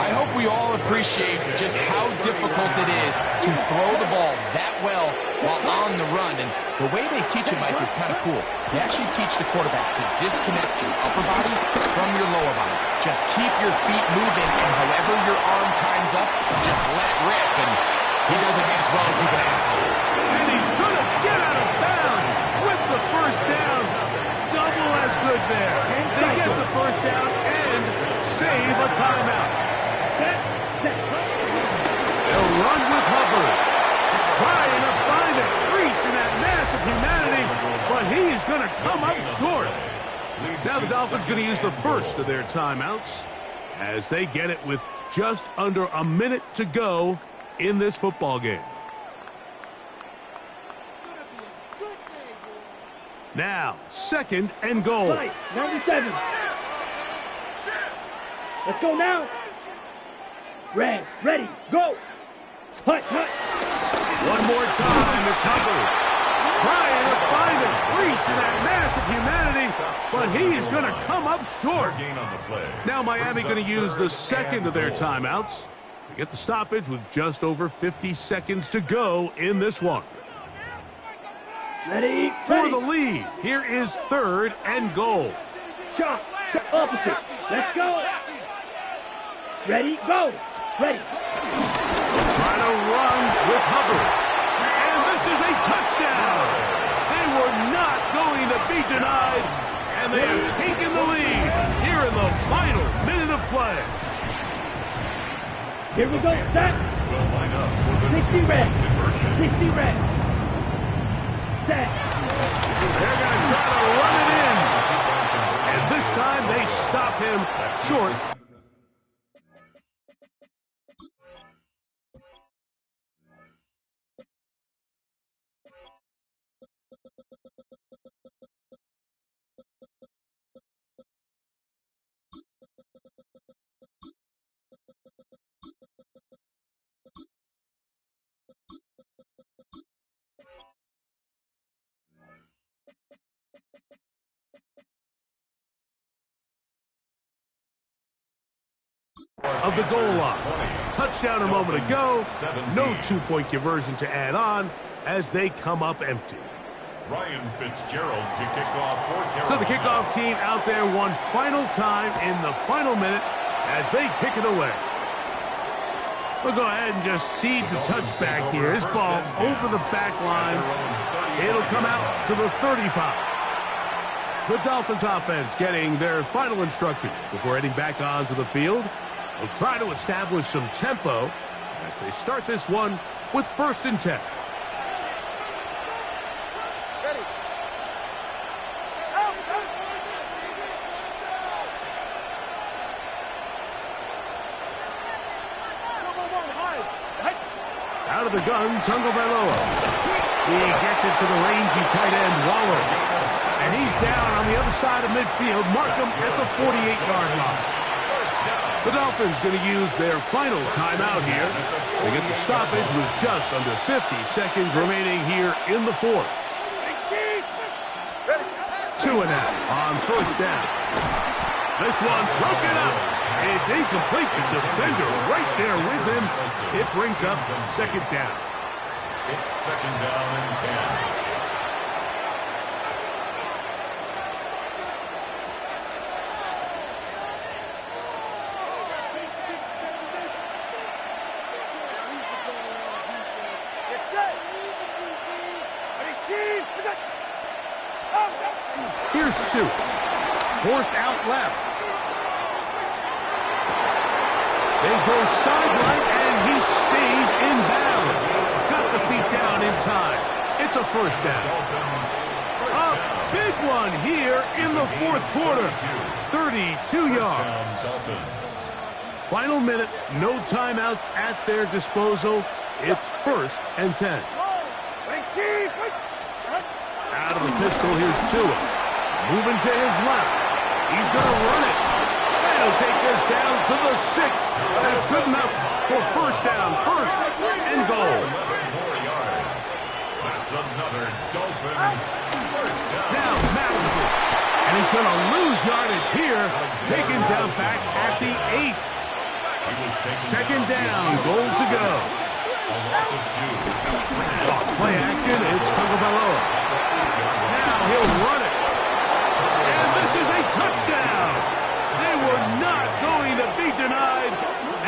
I hope we all appreciate just how difficult it is to throw the ball that well while on the run. And the way they teach it, Mike, is kind of cool. They actually teach the quarterback to disconnect your upper body from your lower body. Just keep your feet moving, and however your arm times up, just let it rip. And he does it as well as you can ask. And he's going to get out of bounds with the 1st down. Double as good there. They get the 1st down and save a timeout. They'll run with Hubbard, trying to find a crease in that mass of humanity, but he's going to come up short. Now the Dolphins going to use the 1st of their timeouts as they get it with just under a minute to go in this football game. Now, 2nd and goal. 97. Let's go now. Red, ready, go. Hut. One more time, it's Hubbard. Trying to find a crease in that mass of humanity, but he is going to come up short. Now Miami going to use the 2nd of their timeouts to get the stoppage with just over 50 seconds to go in this one. Ready. For the lead, here is 3rd and goal. Shot opposite. Let's go. Ready, go. Ready. Trying to run with Hubbard. And this is a touchdown. They were not going to be denied, and they have taken the lead here in the final minute of play. Here we go. Set. 60 red. 60 red. Set. They're going to try to run it in. And this time they stop him short of the goal line. Touchdown a moment ago. No two-point conversion to add on as they come up empty. Ryan Fitzgerald to kick off for Carolina. So the kickoff team out there one final time in the final minute as they kick it away. We'll go ahead and just seed the touchback here. This ball over the back line. It'll come out to the 35. The Dolphins offense getting their final instructions before heading back onto the field. They'll try to establish some tempo as they start this one with 1st and 10. Ready. Out. Out of the gun, Tagovailoa. He gets it to the rangy tight end, Waller. And he's down on the other side of midfield. Mark him at the 48-yard line. The Dolphins going to use their final timeout here. They get the stoppage with just under 50 seconds remaining here in the 4th. 2 and out on 1st down. This one broken up. It's incomplete. The defender right there with him. It brings up 2nd down. It's 2nd down and 10. Here's 2. Forced out left. They go sideline, and he stays in bounds. Got the feet down in time. It's a 1st down. A big one here in the 4th quarter. 32 yards. Final minute, no timeouts at their disposal. It's 1st and 10. Out of the pistol, here's Tua. Moving to his left. He's going to run it. And he'll take this down to the 6th. That's good enough for 1st down. 1st and goal. 11 more yards. That's another Dolphins 1st down. Now Madison. And he's going to lose yardage here. Taken down back at the 8. 2nd down. Goal to go. A loss of 2. Off play action. It's Tagovailoa. Now he'll run it. And this is a touchdown. They were not going to be denied,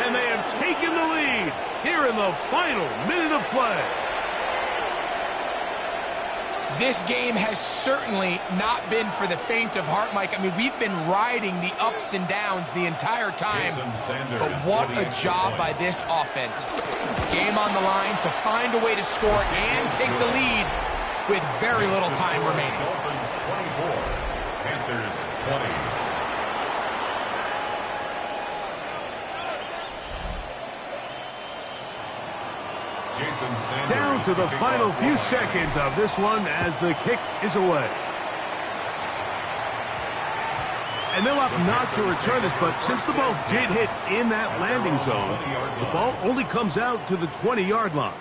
and they have taken the lead here in the final minute of play. This game has certainly not been for the faint of heart, Mike. I mean, we've been riding the ups and downs the entire time, but what a job by this offense. Game on the line to find a way to score and take the lead with very little time remaining. Dolphins 24, Panthers 20. Down to the final few seconds of this one as the kick is away. And they'll opt not to return this, but since the ball did hit in that landing zone, the ball only comes out to the 20-yard line.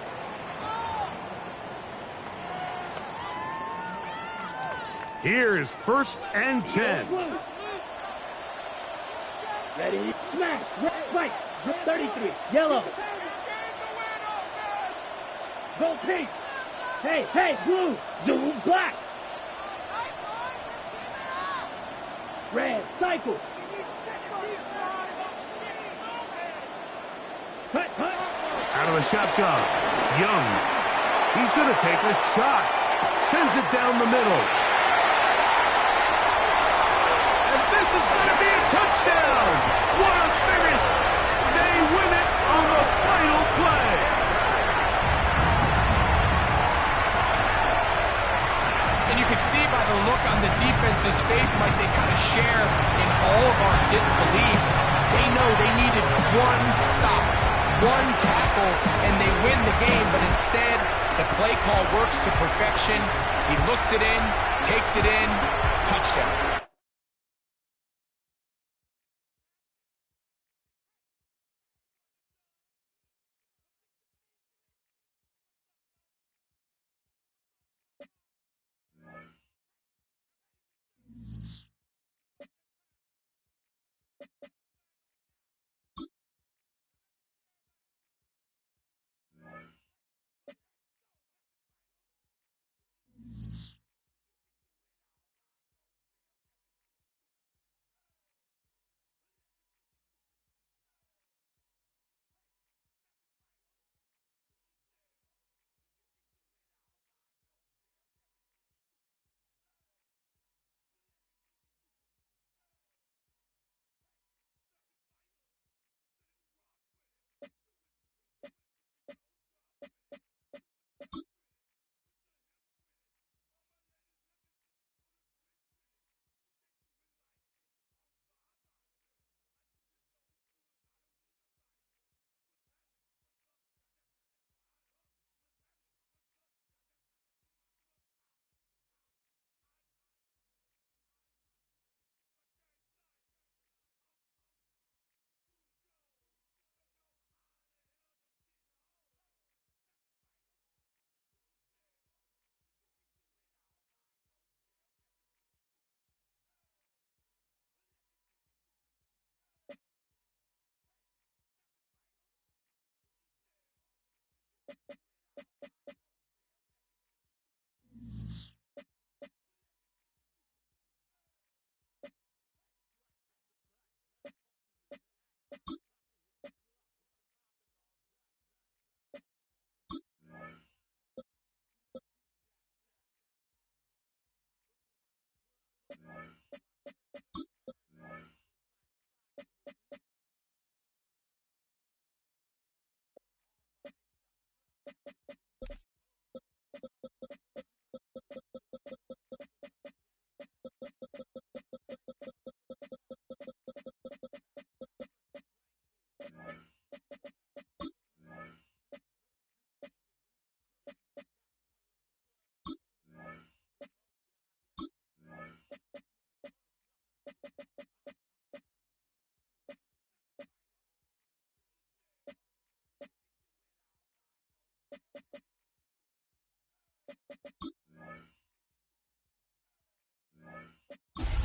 Here's 1st and 10. Ready, smash, right, 33, yellow. Go pink. Hey, blue, zoom, black. Red, cycle. Cut. Out of the shotgun, Young. He's going to take a shot. Sends it down the middle. And this is going to be a touchdown. What a finish. They win it on the final play. And you can see by the look on the defense's face, Mike, they kind of share in all of our disbelief. They know they needed one stop, one tackle, and they win the game. But instead, the play call works to perfection. He looks it in, takes it in, touchdown.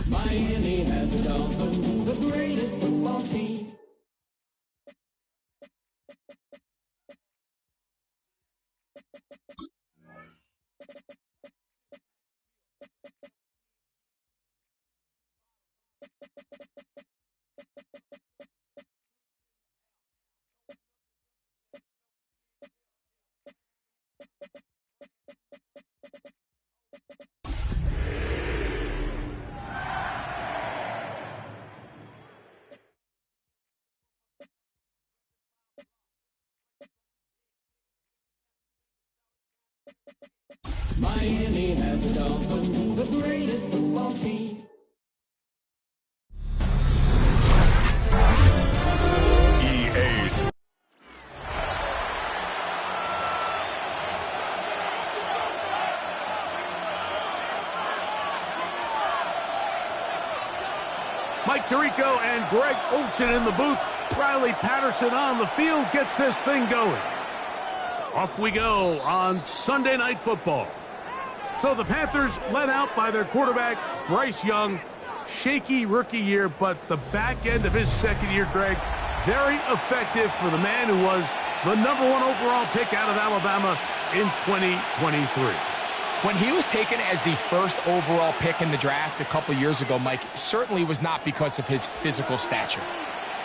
Miami has a Dolphin, the greatest football team. Miami has a Dolphin, the greatest football team. EA. Mike Tirico and Greg Olsen in the booth. Riley Patterson on the field gets this thing going. Off we go on Sunday Night Football. So the Panthers led out by their quarterback, Bryce Young. Shaky rookie year, but the back end of his second year, Greg, very effective for the man who was the #1 overall pick out of Alabama in 2023. When he was taken as the first overall pick in the draft a couple years ago, Mike, certainly was not because of his physical stature.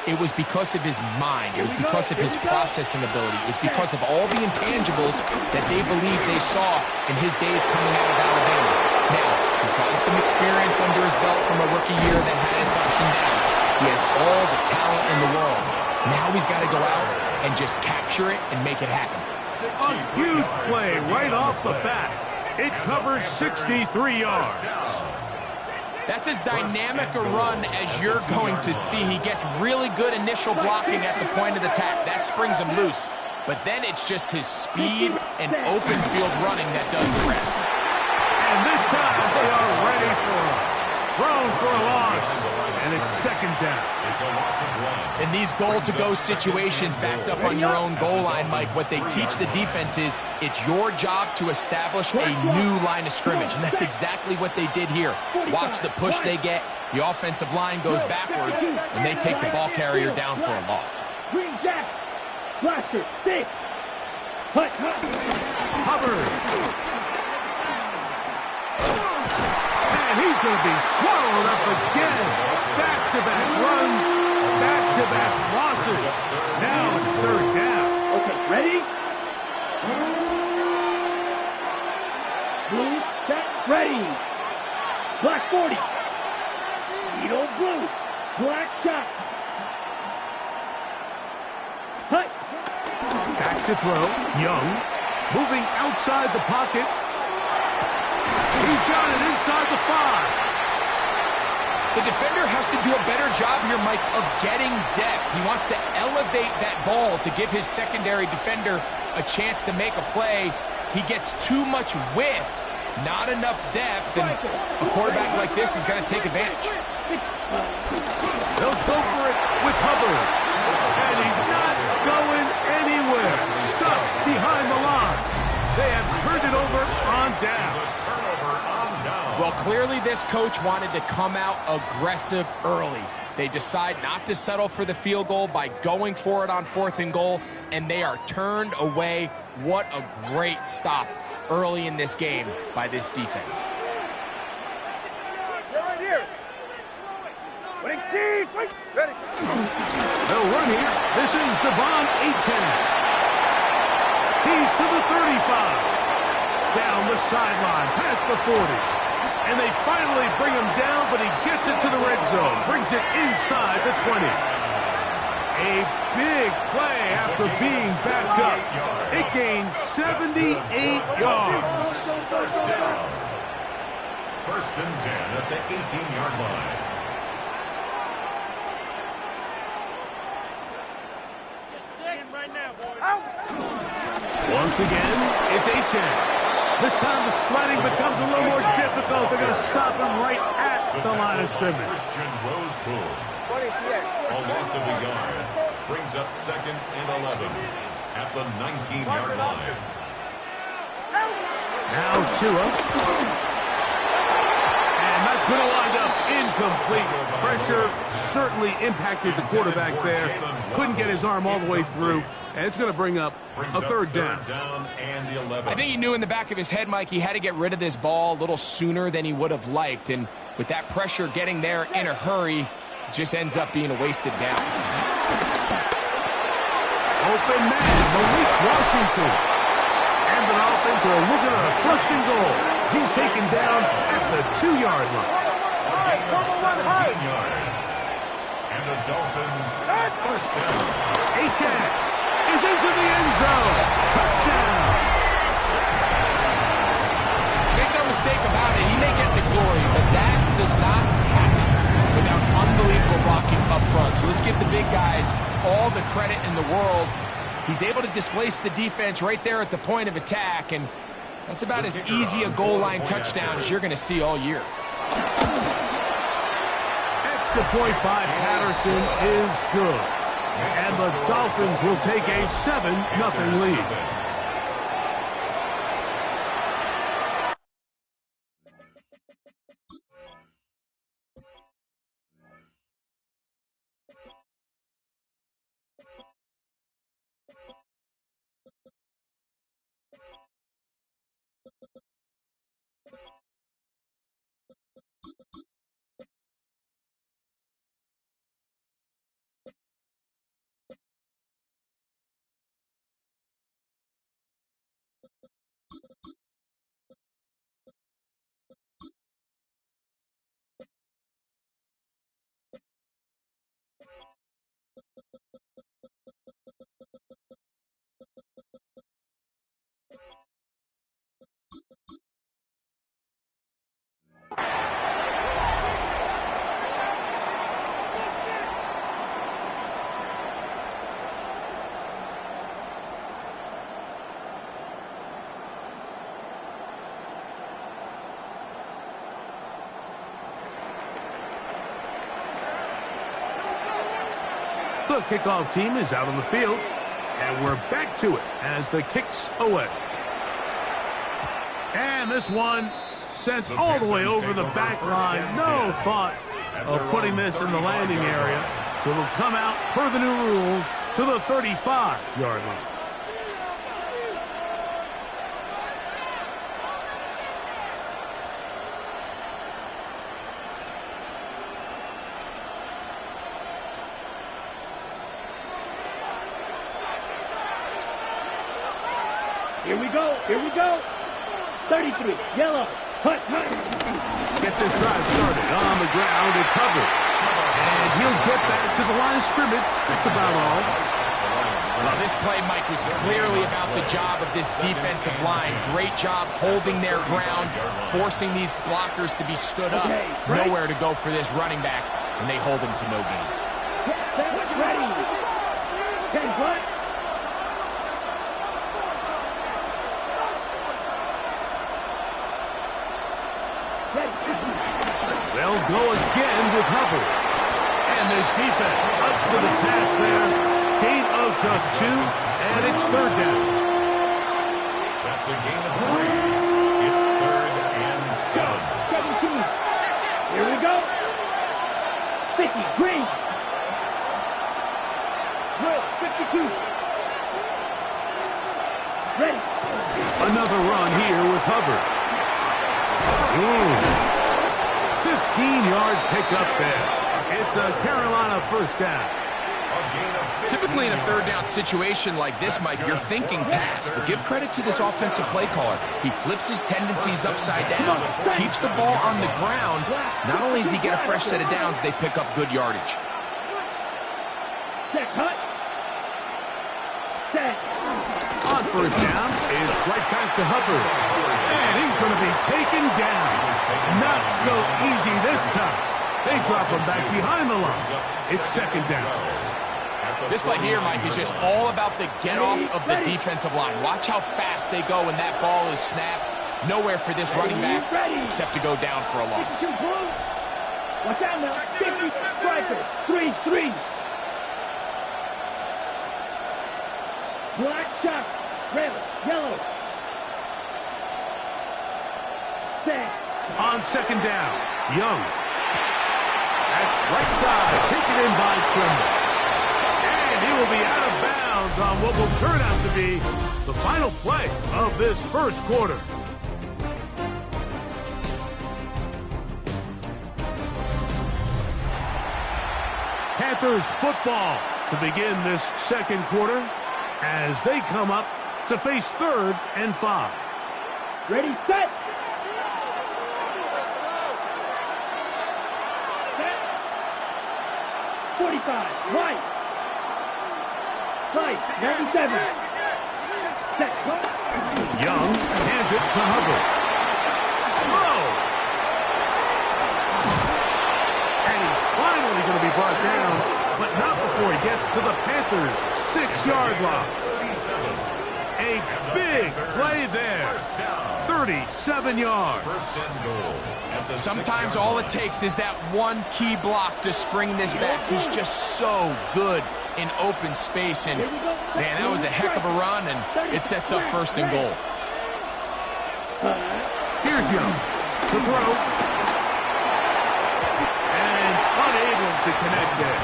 It was because of his mind. It was because of his processing ability. It was because of all the intangibles that they believed they saw in his days coming out of Alabama. Now, he's gotten some experience under his belt from a rookie year that had its ups and downs. He has all the talent in the world. Now he's got to go out and just capture it and make it happen. A huge play right off the bat. It covers 63 yards. That's as dynamic a run as you're going to see. He gets really good initial blocking at the point of attack. That springs him loose. But then it's just his speed and open field running that does the rest. And this time they are ready for him. Thrown for a loss. And it's second down. It's a loss of 1. In these goal-to-go situations backed up on your own goal line, Mike, what they teach the defense is it's your job to establish a new line of scrimmage. And that's exactly what they did here. Watch the push they get. The offensive line goes backwards, and they take the ball carrier down for a loss. Green Jack. Blaster. 6. Hubbard. And he's going to be swallowed up again. Back-to-back runs, back-to-back losses. Now it's third down. Okay, ready? Blue, set, ready. Black 40. Speedo blue. Black shot. Hut. Back to throw. Young. Moving outside the pocket. He's got it inside the 5. The defender has to do a better job here, Mike, of getting depth. He wants to elevate that ball to give his secondary defender a chance to make a play. He gets too much width, not enough depth, and a quarterback like this is going to take advantage. They'll go for it with Hubbard. And he's not going anywhere. Stuck behind the line. They have turned it over on down. Well, clearly this coach wanted to come out aggressive early. They decide not to settle for the field goal by going for it on 4th and goal, and they are turned away. What a great stop early in this game by this defense. Right here. Winning team. Ready. They'll run here. This is Devon Achane. He's to the 35. Down the sideline, past the 40. And they finally bring him down, but he gets it to the red zone. Brings it inside the 20. A big play after being backed up. It gained 78 yards. First down. 1st and 10 at the 18-yard line. Once again, it's Achane. This time the sledding becomes a little more difficult. They're going to stop him right at the line of scrimmage. Christian Roseboom. A loss of a yard. Brings up 2nd and 11 at the 19-yard line. Now Tua. And that's going to wind up incomplete. Pressure certainly impacted the quarterback there. Couldn't get his arm all the way through. And it's going to bring up a 3rd down. And the 11. I think he knew in the back of his head, Mike, he had to get rid of this ball a little sooner than he would have liked. And with that pressure getting there in a hurry, it just ends up being a wasted down. Open man, Malik Washington. And the offense are looking at a 1st and goal. He's taken down at the 2-yard line. A gain of 17 yards. And the Dolphins 1st down. Achane is into the end zone. Touchdown. Make no mistake about it, he may get the glory, but that does not happen without unbelievable blocking up front. So let's give the big guys all the credit in the world. He's able to displace the defense right there at the point of attack, and that's about as easy a goal line touchdown as you're going to see all year. Extra point by Patterson is good. And the Dolphins will take a 7-0 lead. The kickoff team is out on the field, and we're back to it as the kick's away. And this one sent all the way over the back line. No thought of putting this in the landing area. So it'll come out per the new rule to the 35-yard line. Here we go. Here we go. 33. Yellow. Hut, hut. Get this drive started on the ground. It's Hubbard. And he'll get back to the line of scrimmage. That's about all. Well, this play, Mike, was clearly about the job of this defensive line. Great job holding their ground, forcing these blockers to be stood up. Okay, right. Nowhere to go for this running back, and they hold him to no gain. Ready. 10 front. They'll go again with Hubbard. And this defense up to the task there. Gain of just 2, and it's 3rd down. That's a gain of 3. It's 3rd and 7. 15-yard pickup there. It's a Carolina first down. Typically in a third down situation like this, Mike, you're thinking pass, but give credit to this offensive play caller. He flips his tendencies upside down, keeps the ball on the ground. Not only does he get a fresh set of downs, they pick up good yardage. Set, cut. Set. On first down, it's right back to Hubbard. And he's going to be taken down. Not so easy this time. They drop him back behind the line. It's second down. This play here, Mike, is just all about the get-off of the defensive line. Watch how fast they go when that ball is snapped. Nowhere for this running back except to go down for a loss. Watch out now. 50 striker. 3-3. Black shot. Red. Yellow. Set. On second down, Young. That's right side, taken in by Trimble. He will be out of bounds on what will turn out to be the final play of this first quarter. Panthers football to begin this second quarter as they come up to face 3rd and 5. Ready, set. Set. 45, right. Right, 97. Set. Young hands it to Hubbard. Throw. And he's finally going to be brought down, but not before he gets to the Panthers' 6-yard line. A big play there. 37 yards. Sometimes all it takes is that one key block to spring this back. He's just so good in open space, and man, that was a heck of a run, and it sets up 1st and goal. Here's Young to throw, and unable to connect there.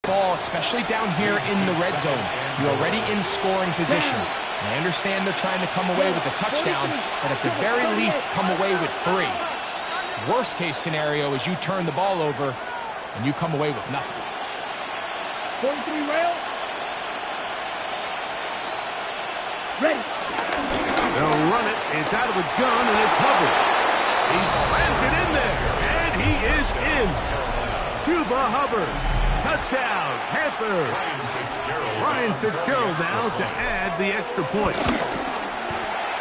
Ball, especially down here in the red zone. You're already in scoring position. And I understand they're trying to come away with a touchdown, but at the very least, come away with 3. Worst case scenario is you turn the ball over and you come away with nothing. 43 rail. Ready. They'll run it. It's out of the gun, and it's Hubbard. He slams it in there, and he is in. Chuba Hubbard. Touchdown, Panthers. Ryan Fitzgerald now to add the extra point.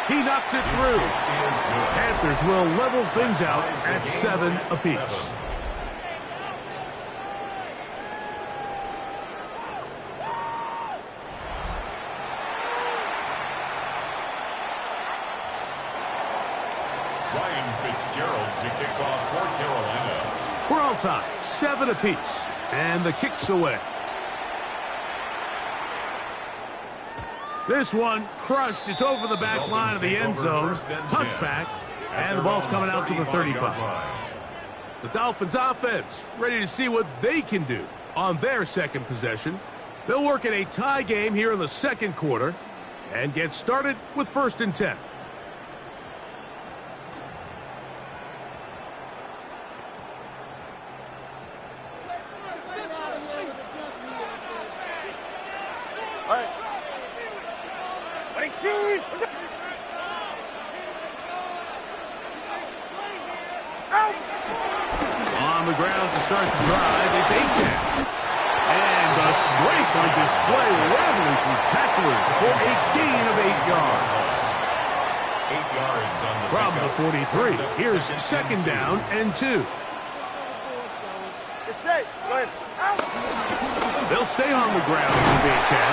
He knocks it through. Panthers will level things out at 7 apiece. Ryan Fitzgerald to kick off for Carolina. We're all tied, 7 apiece, and the kick's away. This one crushed. It's over the back line of the end zone. Touchback, and the ball's coming out to the 35. The Dolphins offense ready to see what they can do on their second possession. They'll work in a tie game here in the second quarter and get started with 1st and 10. All right. 18. Out. On the ground to start the drive, it's 8-10. And the strength on display, rattling through tacklers for a gain of 8 yards. 8 yards on the From the 43, here's 2nd down and 2. It's safe. Go ahead. Out. They'll stay on the ground if they can,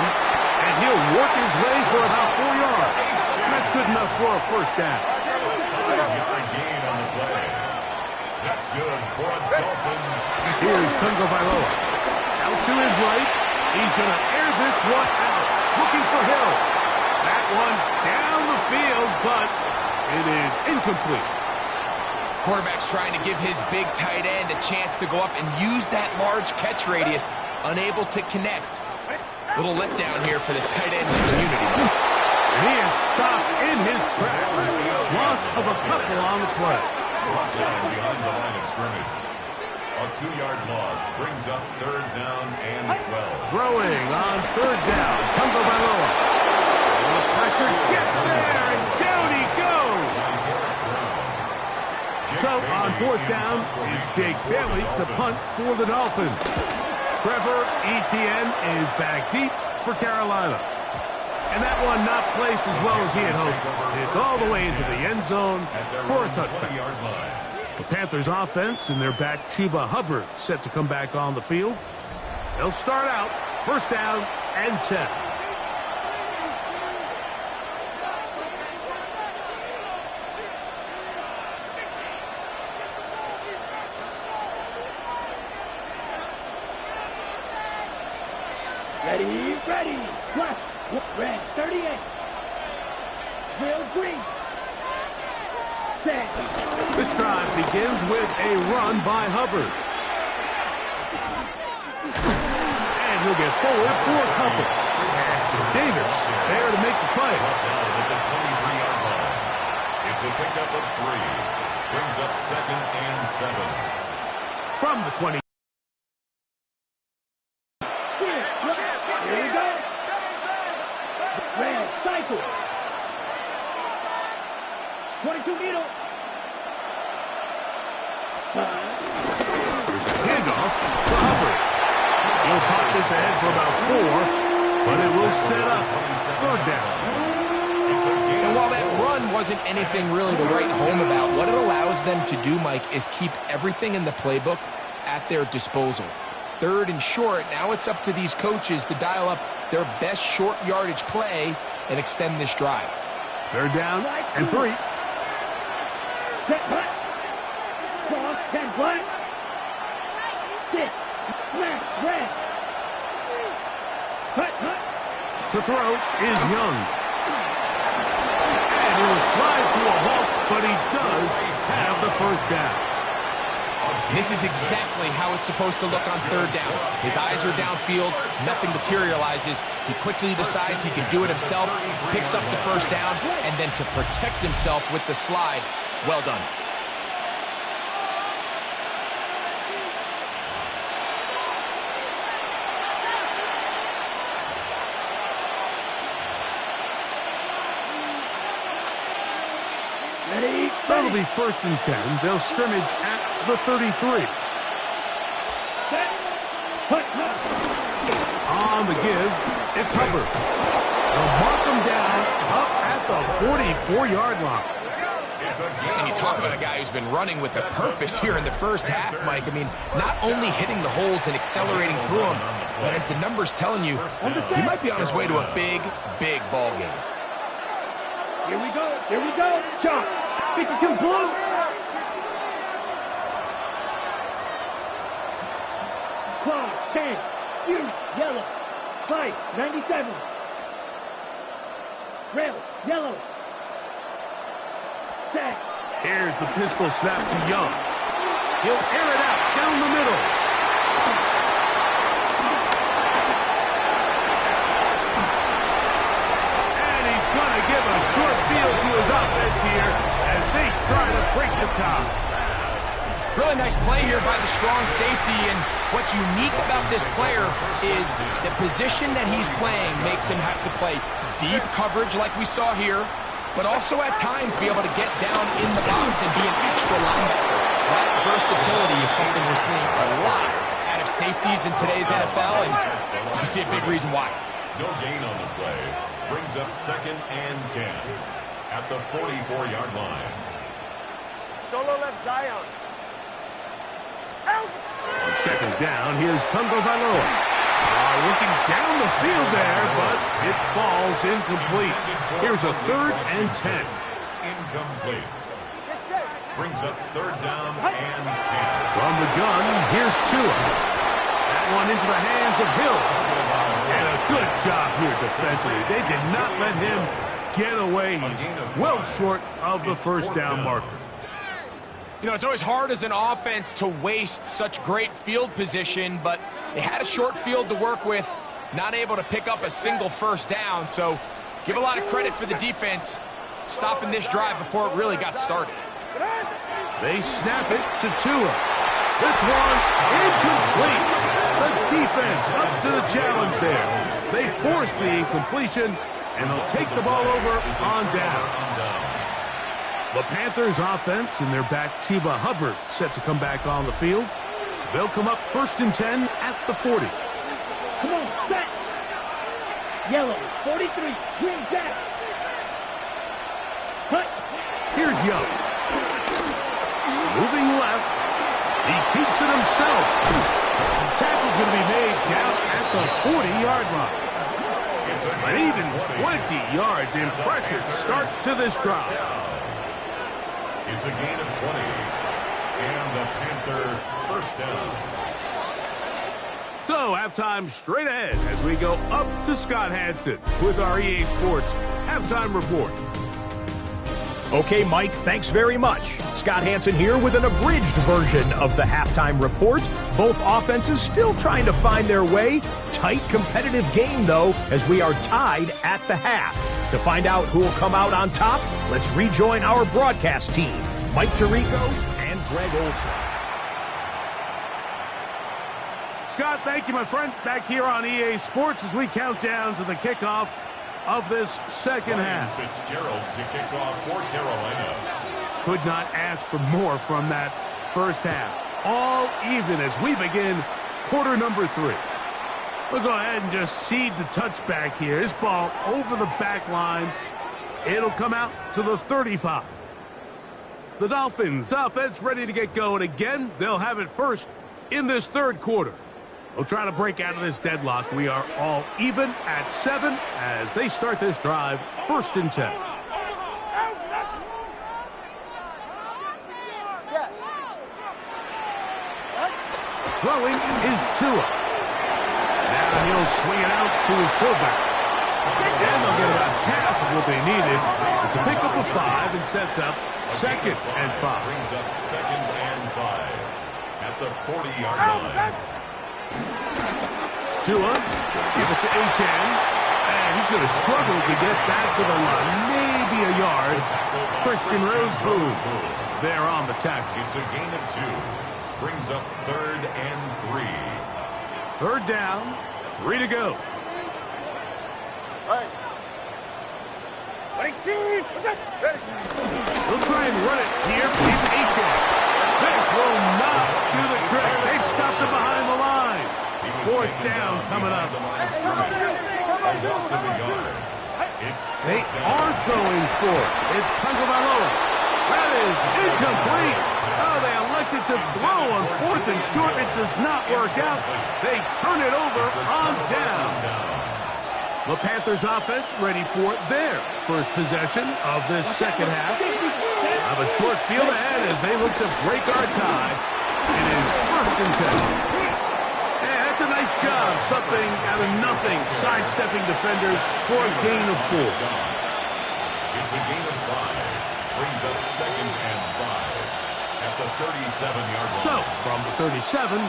and he'll work his way for about 4 yards. That's good enough for a 1st down. 5-yard gain on the play. That's good for Dolphins. Here's Tungo Bailoa. Out to his right. He's going to air this one out. Looking for Hill. That one down the field, but it is incomplete. Quarterback's trying to give his big tight end a chance to go up and use that large catch radius. Unable to connect. Little letdown here for the tight end community. And he is stopped in his tracks. Loss of of a couple on the play. Brought down behind the line of scrimmage. A 2-yard loss brings up 3rd down and 12. Throwing on 3rd down. Tagovailoa. The pressure gets there, and down he goes. So on 4th down, it's Jake Bailey to punt for the Dolphins. Trevor Etienne is back deep for Carolina. And that one not placed as well as he had hoped. It's all the way into the end zone for a touchdown. The Panthers offense and their back Chuba Hubbard set to come back on the field. They'll start out 1st down and 10. Ready. Flush. Red, 38. Real green. Set. This drive begins with a run by Hubbard. And he'll get forward for a couple. Davis there to make the play. At the 23-yard line. It's a pickup of 3. Brings up 2nd and 7. From the 20. Here we go. Red, cycle. 22 needle. There's a handoff to Hubbard. He'll pop this ahead for about 4, but it will set up 3rd down. And while that run wasn't anything really to write home about, what it allows them to do, Mike, is keep everything in the playbook at their disposal. 3rd and short, now it's up to these coaches to dial up their best short yardage play and extend this drive. 3rd down and 3. Set, cut. Cross, 10 black. 6. Smash, red. Cut. To throw is Young. And he will slide to a halt, but he does have the 1st down. This is exactly how it's supposed to look on 3rd down. His eyes are downfield, nothing materializes. He quickly decides he can do it himself, picks up the 1st down, and then to protect himself with the slide, well done. So it'll be 1st and 10. They'll scrimmage at the 33. On the give, it's Hubbard. They'll mark him down up at the 44-yard line. And you talk about a guy who's been running with a purpose here in the 1st half, Mike. I mean, not only hitting the holes and accelerating through them, but as the numbers telling you, he might be on his way to a big ball game. Here we go. Chop. 52 blue. Claw, 10. U, yellow. Slice, 97. Rail, yellow. Set. Here's the pistol snap to Young. He'll air it out down the middle. And he's going to give a short field to his offense here as they try to break the top. Really nice play here by the strong safety, and what's unique about this player is the position that he's playing makes him have to play deep coverage like we saw here, but also at times be able to get down in the box and be an extra linebacker. That versatility is something we're seeing a lot out of safeties in today's NFL, and you see a big reason why. No gain on the play. Brings up 2nd and 10 at the 44-yard line. Solo left Zion. On 2nd down, here's Tagovailoa. Looking down the field there, but it falls incomplete. Here's a 3rd and 10. Incomplete. Brings up 3rd down and 10. From the gun, here's Tua. That one into the hands of Hill. And a good job here defensively. They did not let him get away. He's well short of the 1st down marker. You know, it's always hard as an offense to waste such great field position, but they had a short field to work with, not able to pick up a single 1st down. So give a lot of credit for the defense. stopping this drive before it really got started. They snap it to Tua. This one incomplete. The defense up to the challenge there. They force the incompletion, and they'll take the ball over on down. The Panthers offense and their back Chuba Hubbard set to come back on the field. They'll come up 1st and 10 at the 40. Come on, set. Yellow, 43, green back. Cut. Here's Young. Moving left. He keeps it himself. The tackle's going to be made down at the 40-yard line. An even 20 yards. Impressive start to this drive. It's a gain of 20. And the Panther first down. So, halftime straight ahead as we go up to Scott Hanson with our EA Sports Halftime Report. Okay, Mike, thanks very much. Scott Hanson here with an abridged version of the halftime report. Both offenses still trying to find their way. Tight, competitive game, though, as we are tied at the half. To find out who will come out on top, let's rejoin our broadcast team, Mike Tirico and Greg Olson. Scott, thank you, my friend. Back here on EA Sports as we count down to the kickoff of this second half. Fitzgerald to kick off for Carolina. Could not ask for more from that first half. All even as we begin quarter number 3. We'll go ahead and just cede the touchback here. This ball over the back line. It'll come out to the 35. The Dolphins offense ready to get going again. They'll have it first in this third quarter. They'll try to break out of this deadlock. We are all even at 7 as they start this drive, 1st and 10. Throwing is Tua. Now he'll swing it out to his fullback. And they'll get about half of what they needed. It's a pickup of 5 and sets up 2nd and 5. Brings up 2nd and 5 at the 40-yard line. Tua, give it to Achane, and he's going to struggle to get back to the line, maybe a yard. Christian Roseboom there on the tackle. It's a gain of 2. Brings up 3rd and 3. 3rd down, 3 to go. Right. 18. They'll try and run it here. It's Achane. This will not do the trick. They've stopped it behind the line. 4th down coming up. They are going for it. It's Tagovailoa. That is incomplete. Oh, they elected to throw on 4th and short. It does not work out. They turn it over on down. The Panthers offense ready for their first possession of this second half. Have a short field ahead as they look to break our tie. It is 1st and 10. That's a nice job. Something out of nothing. Sidestepping defenders for a gain of 4. It's a gain of 5. Brings up 2nd and 5 at the 37-yard line. So, from the 37,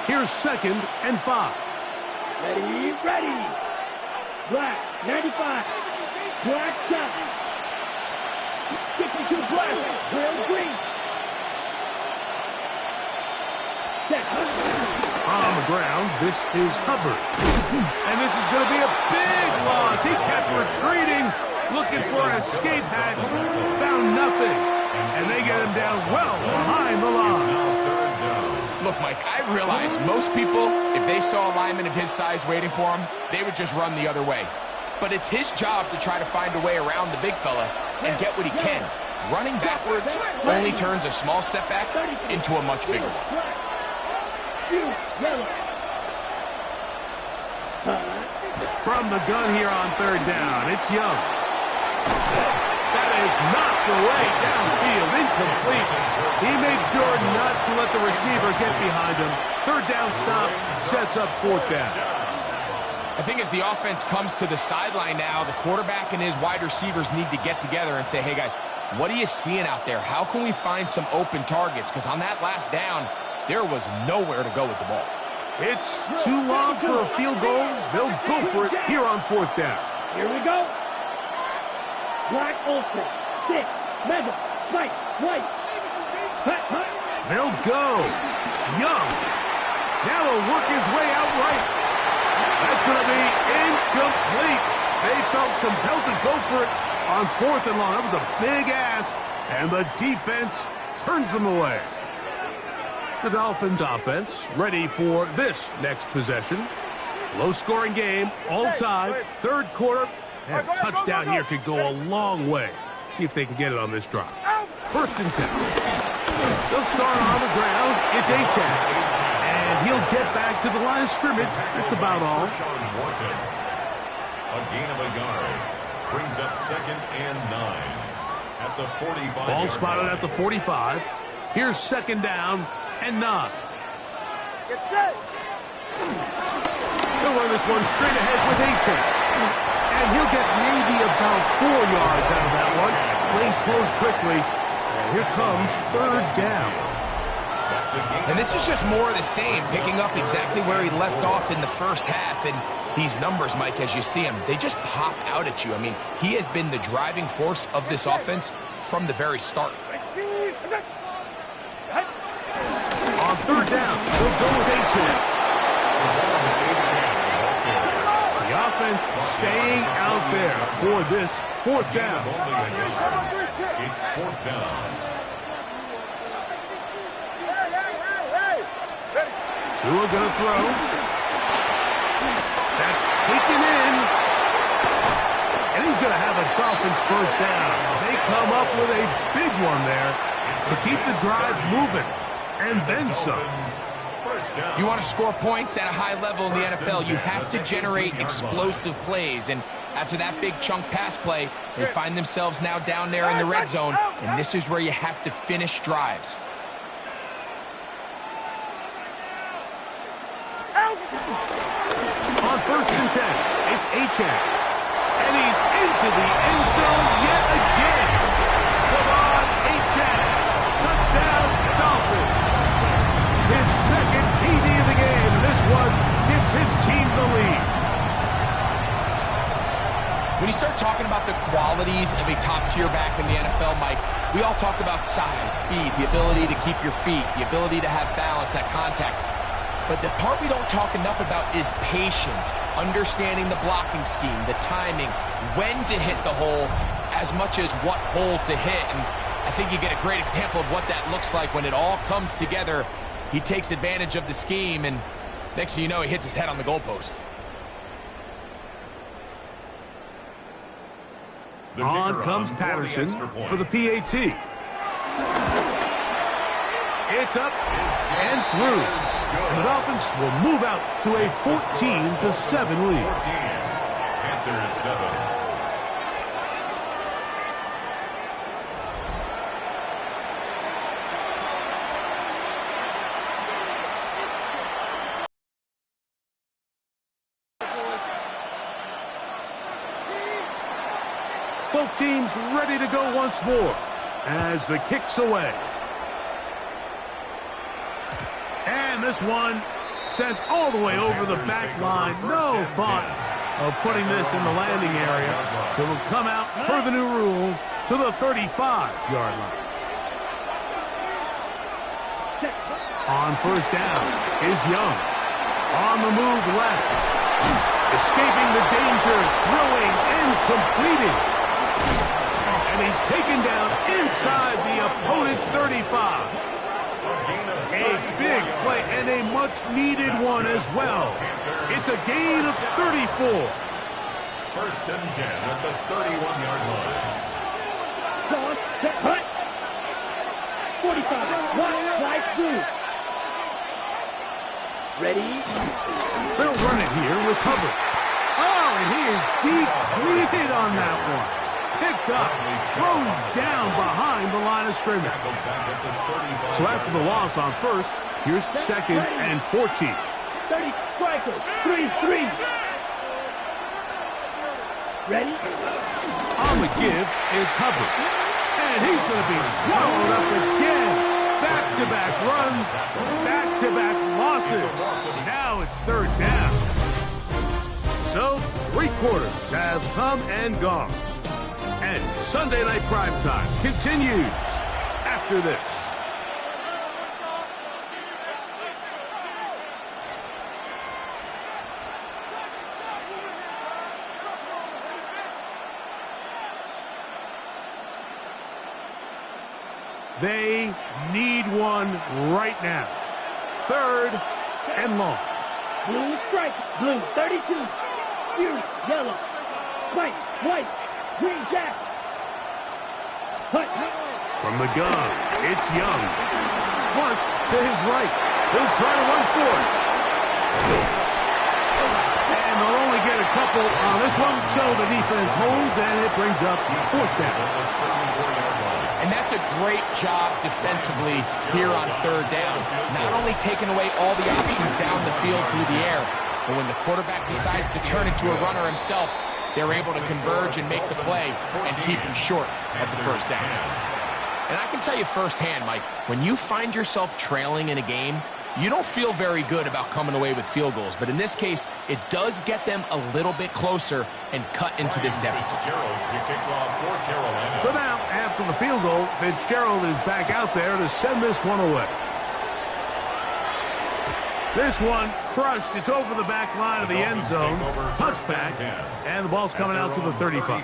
here's 2nd and 5. Ready. Black, 95. Black shot. 62 black. Real green. On the ground, this is Hubbard. And this is going to be a big loss. He kept retreating, looking for an escape hatch. Found nothing. And they get him down well behind the line. Look, Mike, I realize most people, if they saw a lineman of his size waiting for him, they would just run the other way. But it's his job to try to find a way around the big fella and get what he can. Running backwards only turns a small setback into a much bigger one. From the gun here on 3rd down, it's Young. That is knocked away downfield, incomplete. He made sure not to let the receiver get behind him. 3rd down stop sets up 4th down. I think as the offense comes to the sideline now, the quarterback and his wide receivers need to get together and say, hey guys, what are you seeing out there? How can we find some open targets? Because on that last down, there was nowhere to go with the ball. It's too long for a field goal. They'll go for it here on 4th down. Here we go. Black Olsen. 6. Mega. Right. White. Hut, hut. They'll go. Young. Now he'll work his way out right. That's going to be incomplete. They felt compelled to go for it on 4th and long. That was a big ask, and the defense turns them away. The Dolphins offense ready for this next possession. Low-scoring game, all tied, 3rd quarter. And a touchdown here could go a long way. See if they can get it on this drive. 1st and 10. They'll start on the ground. It's A-Chat. And he'll get back to the line of scrimmage. That's about all. A gain of a yard. Brings up 2nd and 9. At the 45. Ball spotted at the 45. Here's 2nd down and 9. Get set. He'll run this one straight ahead with A-Chat. And he'll get maybe about 4 yards out of that one. Lane closed quickly. And here comes 3rd down. And this is just more of the same, picking up exactly where he left off in the first half. And these numbers, Mike, as you see him, they just pop out at you. I mean, he has been the driving force of this offense from the very start. On 3rd down, he'll go with A-Chat. The offense staying out there for this 4th down. It's 4th down. Tua gonna throw. That's taken in. And he's gonna have a Dolphins 1st down. They come up with a big one there to keep the drive moving. And then some. If you want to score points at a high level in the NFL, you have to generate explosive plays. And after that big chunk pass play, they find themselves now down there in the red zone. And this is where you have to finish drives. On 1st and 10, it's A-Chat. And he's into the end zone yet again. Come on, A-Chat. Touchdown, Dolphins. His 2nd TD of the game. This one gives his team the lead. When you start talking about the qualities of a top-tier back in the NFL, Mike, we all talk about size, speed, the ability to keep your feet, the ability to have balance at contact. But the part we don't talk enough about is patience, understanding the blocking scheme, the timing, when to hit the hole, as much as what hole to hit. And I think you get a great example of what that looks like when it all comes together. He takes advantage of the scheme, and next thing you know, he hits his head on the goalpost. On comes Patterson for the PAT. It's up and through. And the Dolphins will move out to a 14-7 lead. Panthers 7. Both teams ready to go once more as the kick's away. And this one sent all the way over the back line. No thought of putting this in the landing area. So it'll come out per the new rule to the 35-yard line. On 1st down is Young. On the move left. Escaping the danger, throwing and completing. And he's taken down inside the opponent's 35. A big play and a much-needed one as well. It's a gain of 34. 1st and 10 at the 31-yard line. Gone. Set. Hut. 45. Wide through. Ready. They'll run it here with Hubbard. Oh, and he is depleted on that one. Picked up, thrown down behind the line of scrimmage. So after the loss on 1st, here's 2nd and 14. 30 strikers. 3-3. Ready? On the give, it's Hubbard. And he's going to be swallowed up again. Back-to-back runs, back-to-back losses. Now it's 3rd down. So 3 quarters have come and gone. And Sunday Night Primetime continues after this. They need one right now. 3rd and long. Blue strike, blue 32. Fierce, yellow. White, green jack. Hut. From the gun, it's Young. Flush to his right. He'll try to run for it. And they'll only get a couple on this one, so the defense holds, and it brings up 4th down. And that's a great job defensively here on 3rd down. Not only taking away all the options down the field through the air, but when the quarterback decides to turn into a runner himself, they're able to converge and make the play and keep him short of the 1st down. And I can tell you firsthand, Mike, when you find yourself trailing in a game, you don't feel very good about coming away with field goals. But in this case, it does get them a little bit closer and cut into this deficit. So now, after the field goal, Fitzgerald is back out there to send this one away. This one crushed. It's over the back line of the end zone. Touchback. And the ball's coming out to the 35.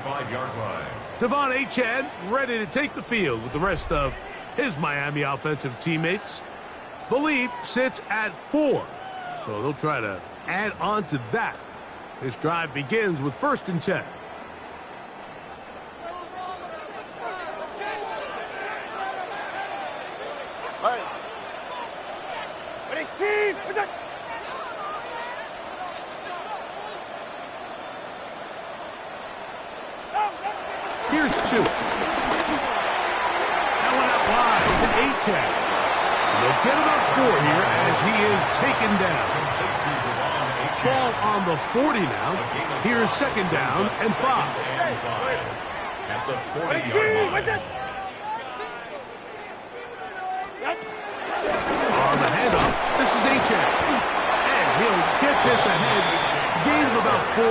Devon Achane ready to take the field with the rest of his Miami offensive teammates. The lead sits at 4, so they'll try to add on to that. This drive begins with 1st and 10. Hey. Ready, team. Here's 2. That one out wide to Achane. They'll get about 4 here as he is taken down. Ball on the 40 now. Here's 2nd down and 5. At the 40-yard line. On the handoff, this is Achane. And he'll get this ahead. Gain of about 4,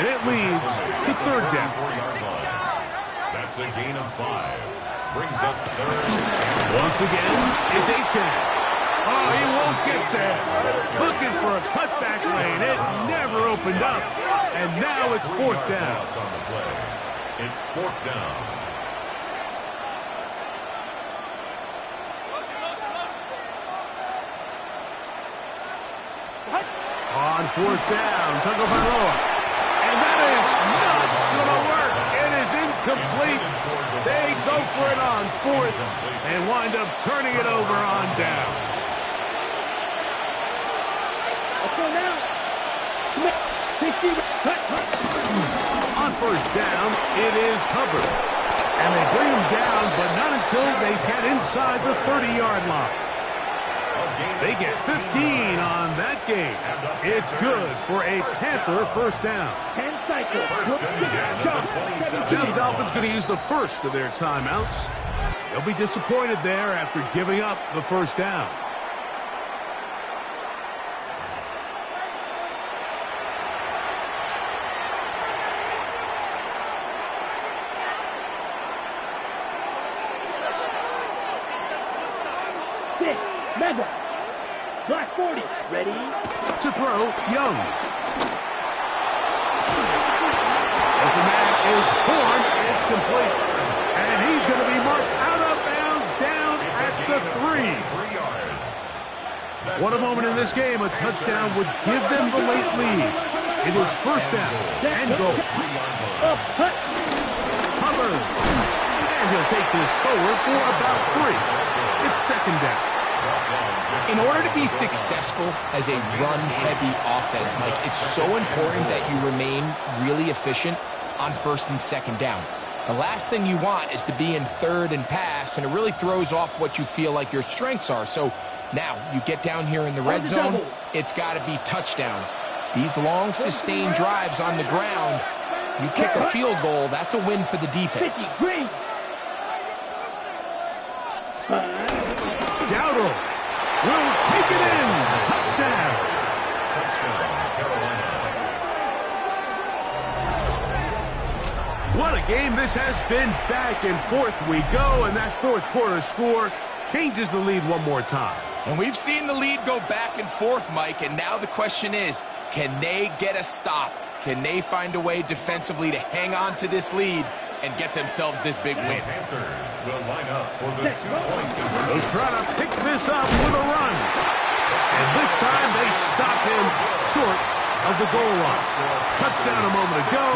and it leads to 3rd down. That's a gain of 5. Brings up 3rd. Once again, it's Achane. Oh, he won't get there. Looking for a cutback lane. It never opened up. And now it's 4th down. On the play. It's 4th down. On 4th down, Tagovailoa. And that is not going to work. It is incomplete. They go for it on 4th and wind up turning it over on down. Let's go now. On 1st down, it is Hubbard. And they bring him down, but not until they get inside the 30-yard line. They get 15 on that game. It's good for a Panther 1st down. 10 cycles. Now the Dolphins going to use the first of their timeouts. They'll be disappointed there after giving up the 1st down. Madden. Black 40. Ready? To throw, Young. Open man is Horn. It's complete. And he's going to be marked out of bounds down at the 3. What a moment in this game. A touchdown would give them the late lead. It is 1st down and goal. Hubbard. And he'll take this forward for about 3. It's 2nd down. In order to be successful as a run-heavy offense, Mike, it's so important that you remain really efficient on 1st and 2nd down. The last thing you want is to be in 3rd and pass, and it really throws off what you feel like your strengths are. So now you get down here in the red zone, it's got to be touchdowns. These long, sustained drives on the ground, you kick a field goal, that's a win for the defense. Dowdle will take it in. Touchdown. Carolina. What a game this has been. Back and forth we go, and that fourth quarter score changes the lead one more time. And we've seen the lead go back and forth, Mike, and now the question is, can they get a stop? Can they find a way defensively to hang on to this lead and get themselves this big win? Panthers will line up for the two-point conversion. They'll try to pick this up with a run. And this time they stop him short of the goal line. Touchdown a moment ago.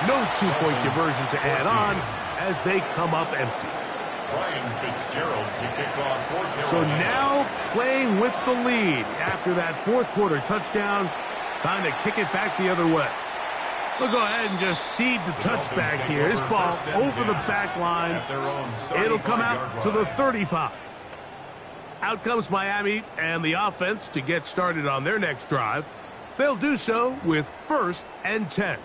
No two-point conversion to add on as they come up empty. Ryan Fitzgerald to kick off for Carolina. So now playing with the lead after that fourth quarter touchdown. Time to kick it back the other way. We'll go ahead and just seed the touchback here. This ball over the back line. It'll come out to the 35. Out comes Miami and the offense to get started on their next drive. They'll do so with 1st and 10.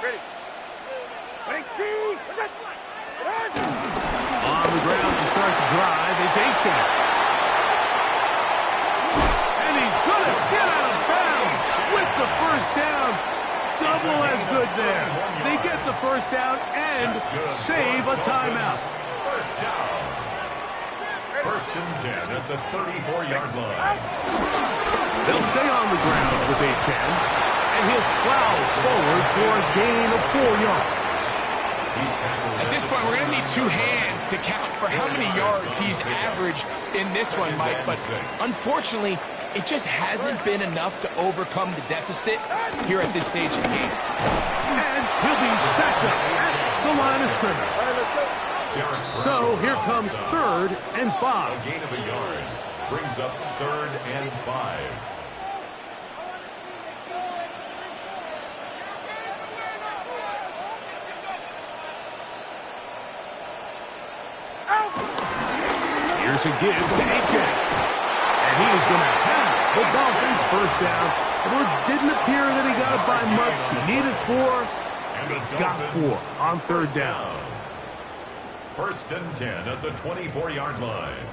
Ready. On the ground to start the drive, it's H.A. And he's going to get out of bounds with the first down. Double as good there. They get the first down and save a timeout. First down. 1st and 10 at the 34-yard line. They'll stay on the ground with H.A. And he'll plow forward for a gain of 4 yards. At this point, we're going to need 2 hands to count for how many yards he's averaged in this one, Mike. But unfortunately, it just hasn't been enough to overcome the deficit here at this stage of the game. And he'll be stacked up at the line of scrimmage. So here comes 3rd and 5. A gain of a yard brings up 3rd and 5. Here's a give to A.J. And he is going to have the Dolphins first down. Although it didn't appear that he got it by much. He needed 4. And he got 4 on 3rd down. 1st and 10 at the 24-yard line.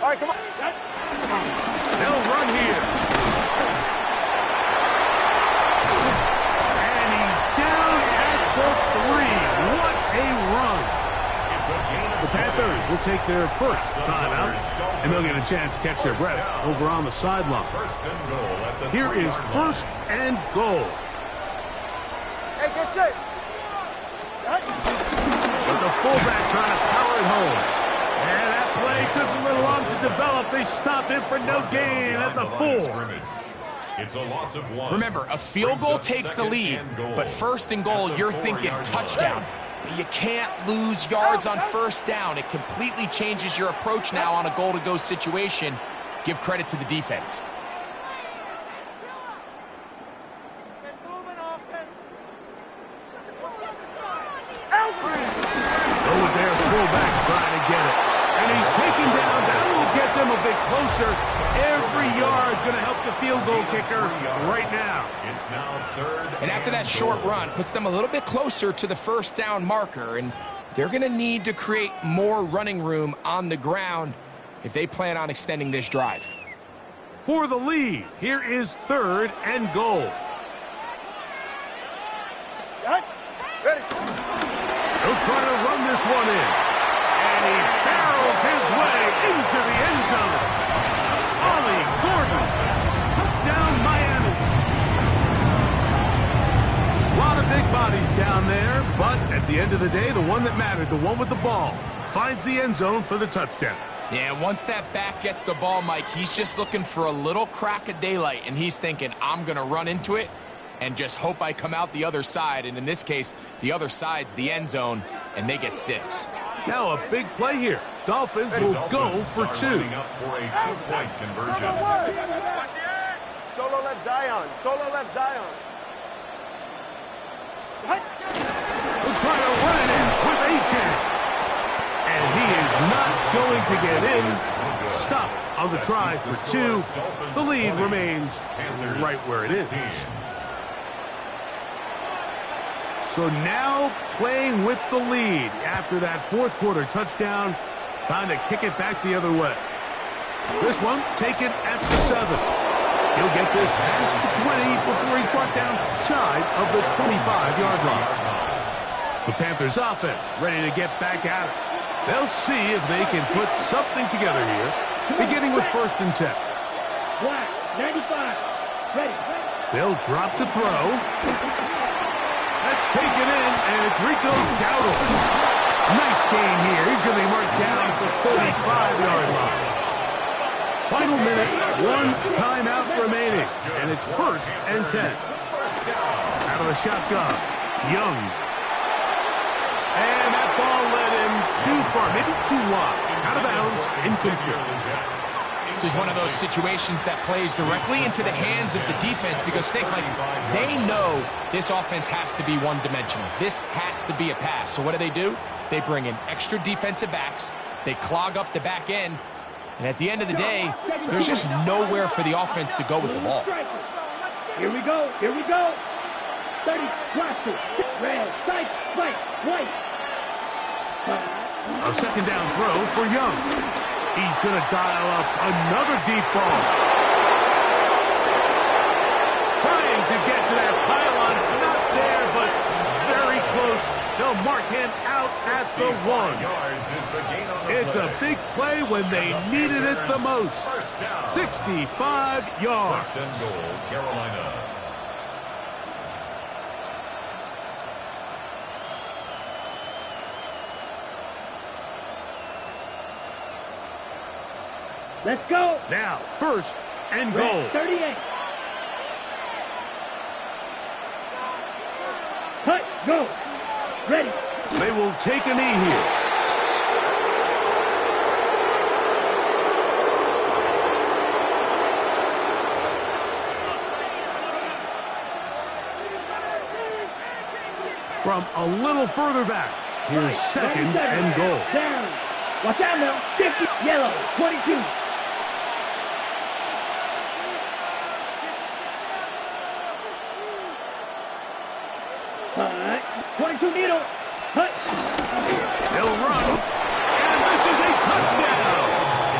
All right, come on. They'll run here. And he's down at the 3. What a run. The Panthers will take their first timeout, and they'll get a chance to catch their breath over on the sideline. Here is 1st and goal. Hey, get set. But the fullback trying to power it home. And that play took a little long to develop. They stop him for no gain at the 4. It's a loss of 1. Remember, a field goal takes the lead, but 1st and goal, you're thinking touchdown. But you can't lose yards on 1st down. It completely changes your approach now on a goal-to-go situation. Give credit to the defense. Over there, fullback trying to get it. And he's taken down. That will get them a bit closer. Every yard going to help the field goal kicker right now. It's now 3rd And after that short run, puts them a little bit closer to the 1st down marker. And they're going to need to create more running room on the ground if they plan on extending this drive. For the lead, here is 3rd and goal. Ready. He'll try to run this one in. And he barrels his way into the end zone. Ollie Gordon. Touchdown, Miami. A lot of big bodies down there, but at the end of the day, the one that mattered, the one with the ball, finds the end zone for the touchdown. Yeah, once that back gets the ball, Mike, he's just looking for a little crack of daylight, and he's thinking, I'm going to run into it and just hope I come out the other side. And in this case, the other side's the end zone, and they get 6. Now a big play here. Dolphins will go for 2. Up for a 2-point conversion. Solo left Zion. Solo left Zion. We'll try to run it in with H.A. And he is not going to get in. Stop on the try for 2. The lead remains right where it is. So now playing with the lead after that fourth quarter touchdown, trying to kick it back the other way. This one taken at the 7. He'll get this past the 20 before he's brought down shy of the 25-yard line. The Panthers offense ready to get back at it. They'll see if they can put something together here, beginning with 1st and 10. Black, 95. Ready. They'll drop to throw. That's taken in, and it's Rico Dowdle. Nice gain here. He's going to be marked down at the 35-yard line. Final minute, 1 timeout remaining, and it's 1st and 10. Out of the shotgun, Young. And that ball led him too far, maybe too wide. Out of bounds, incomplete. This is one of those situations that plays directly into the hands of the defense because think, like, they know this offense has to be one-dimensional. This has to be a pass. So what do? They bring in extra defensive backs. They clog up the back end. And at the end of the day, there's just nowhere for the offense to go with the ball. Here we go. Here we go. 30, watch it. Red, sight, right, white. A second down throw for Young. He's going to dial up another deep ball. Trying to get to that pylon. Not there, but very close. They'll mark him out at the 1. It's a big play when they needed it the most. 65 yards. 1st and goal, Carolina. Let's go. Now, 1st and goal. Red, 38. Cut, go. Ready. They will take a knee here. From a little further back, here's 2nd and goal. Down. Watch out now. 50. Yellow. 22. All right. 22 needle. Hut. They'll run, and this is a touchdown.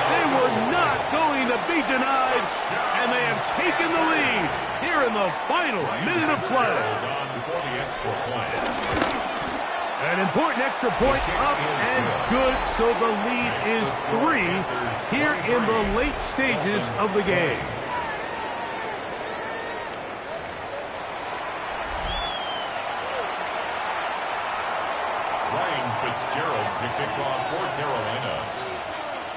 They were not going to be denied, and they have taken the lead here in the final minute of play. An important extra point up and good, so the lead is 3 here in the late stages of the game. Fitzgerald to kick off for Carolina.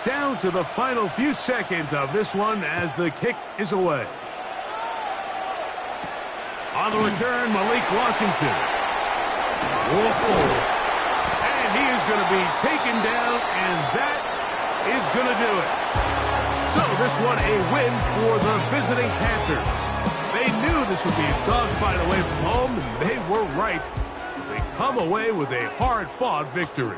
Down to the final few seconds of this one as the kick is away. On the return, Malik Washington. Whoa. And he is going to be taken down, and that is going to do it. So this one a win for the visiting Panthers. They knew this would be a dogfight away from home, and they were right. They come away with a hard-fought victory.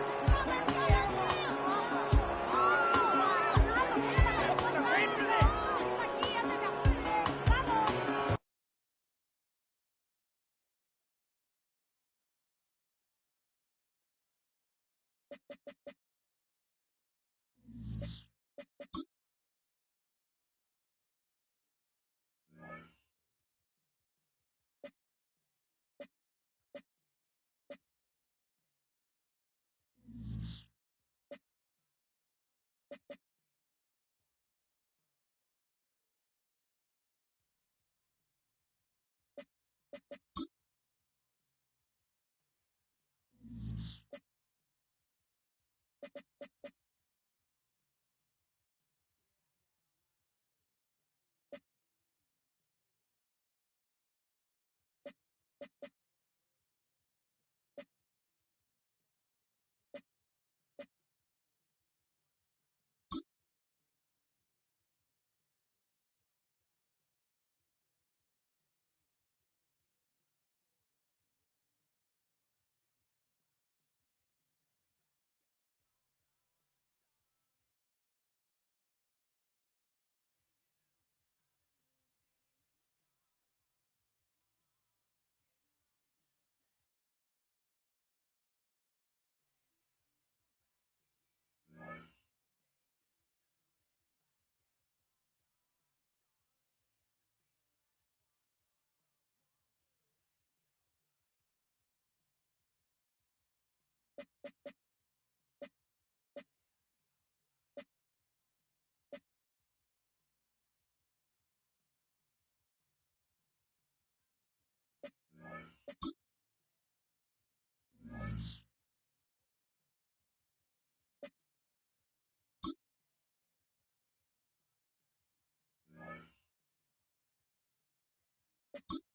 you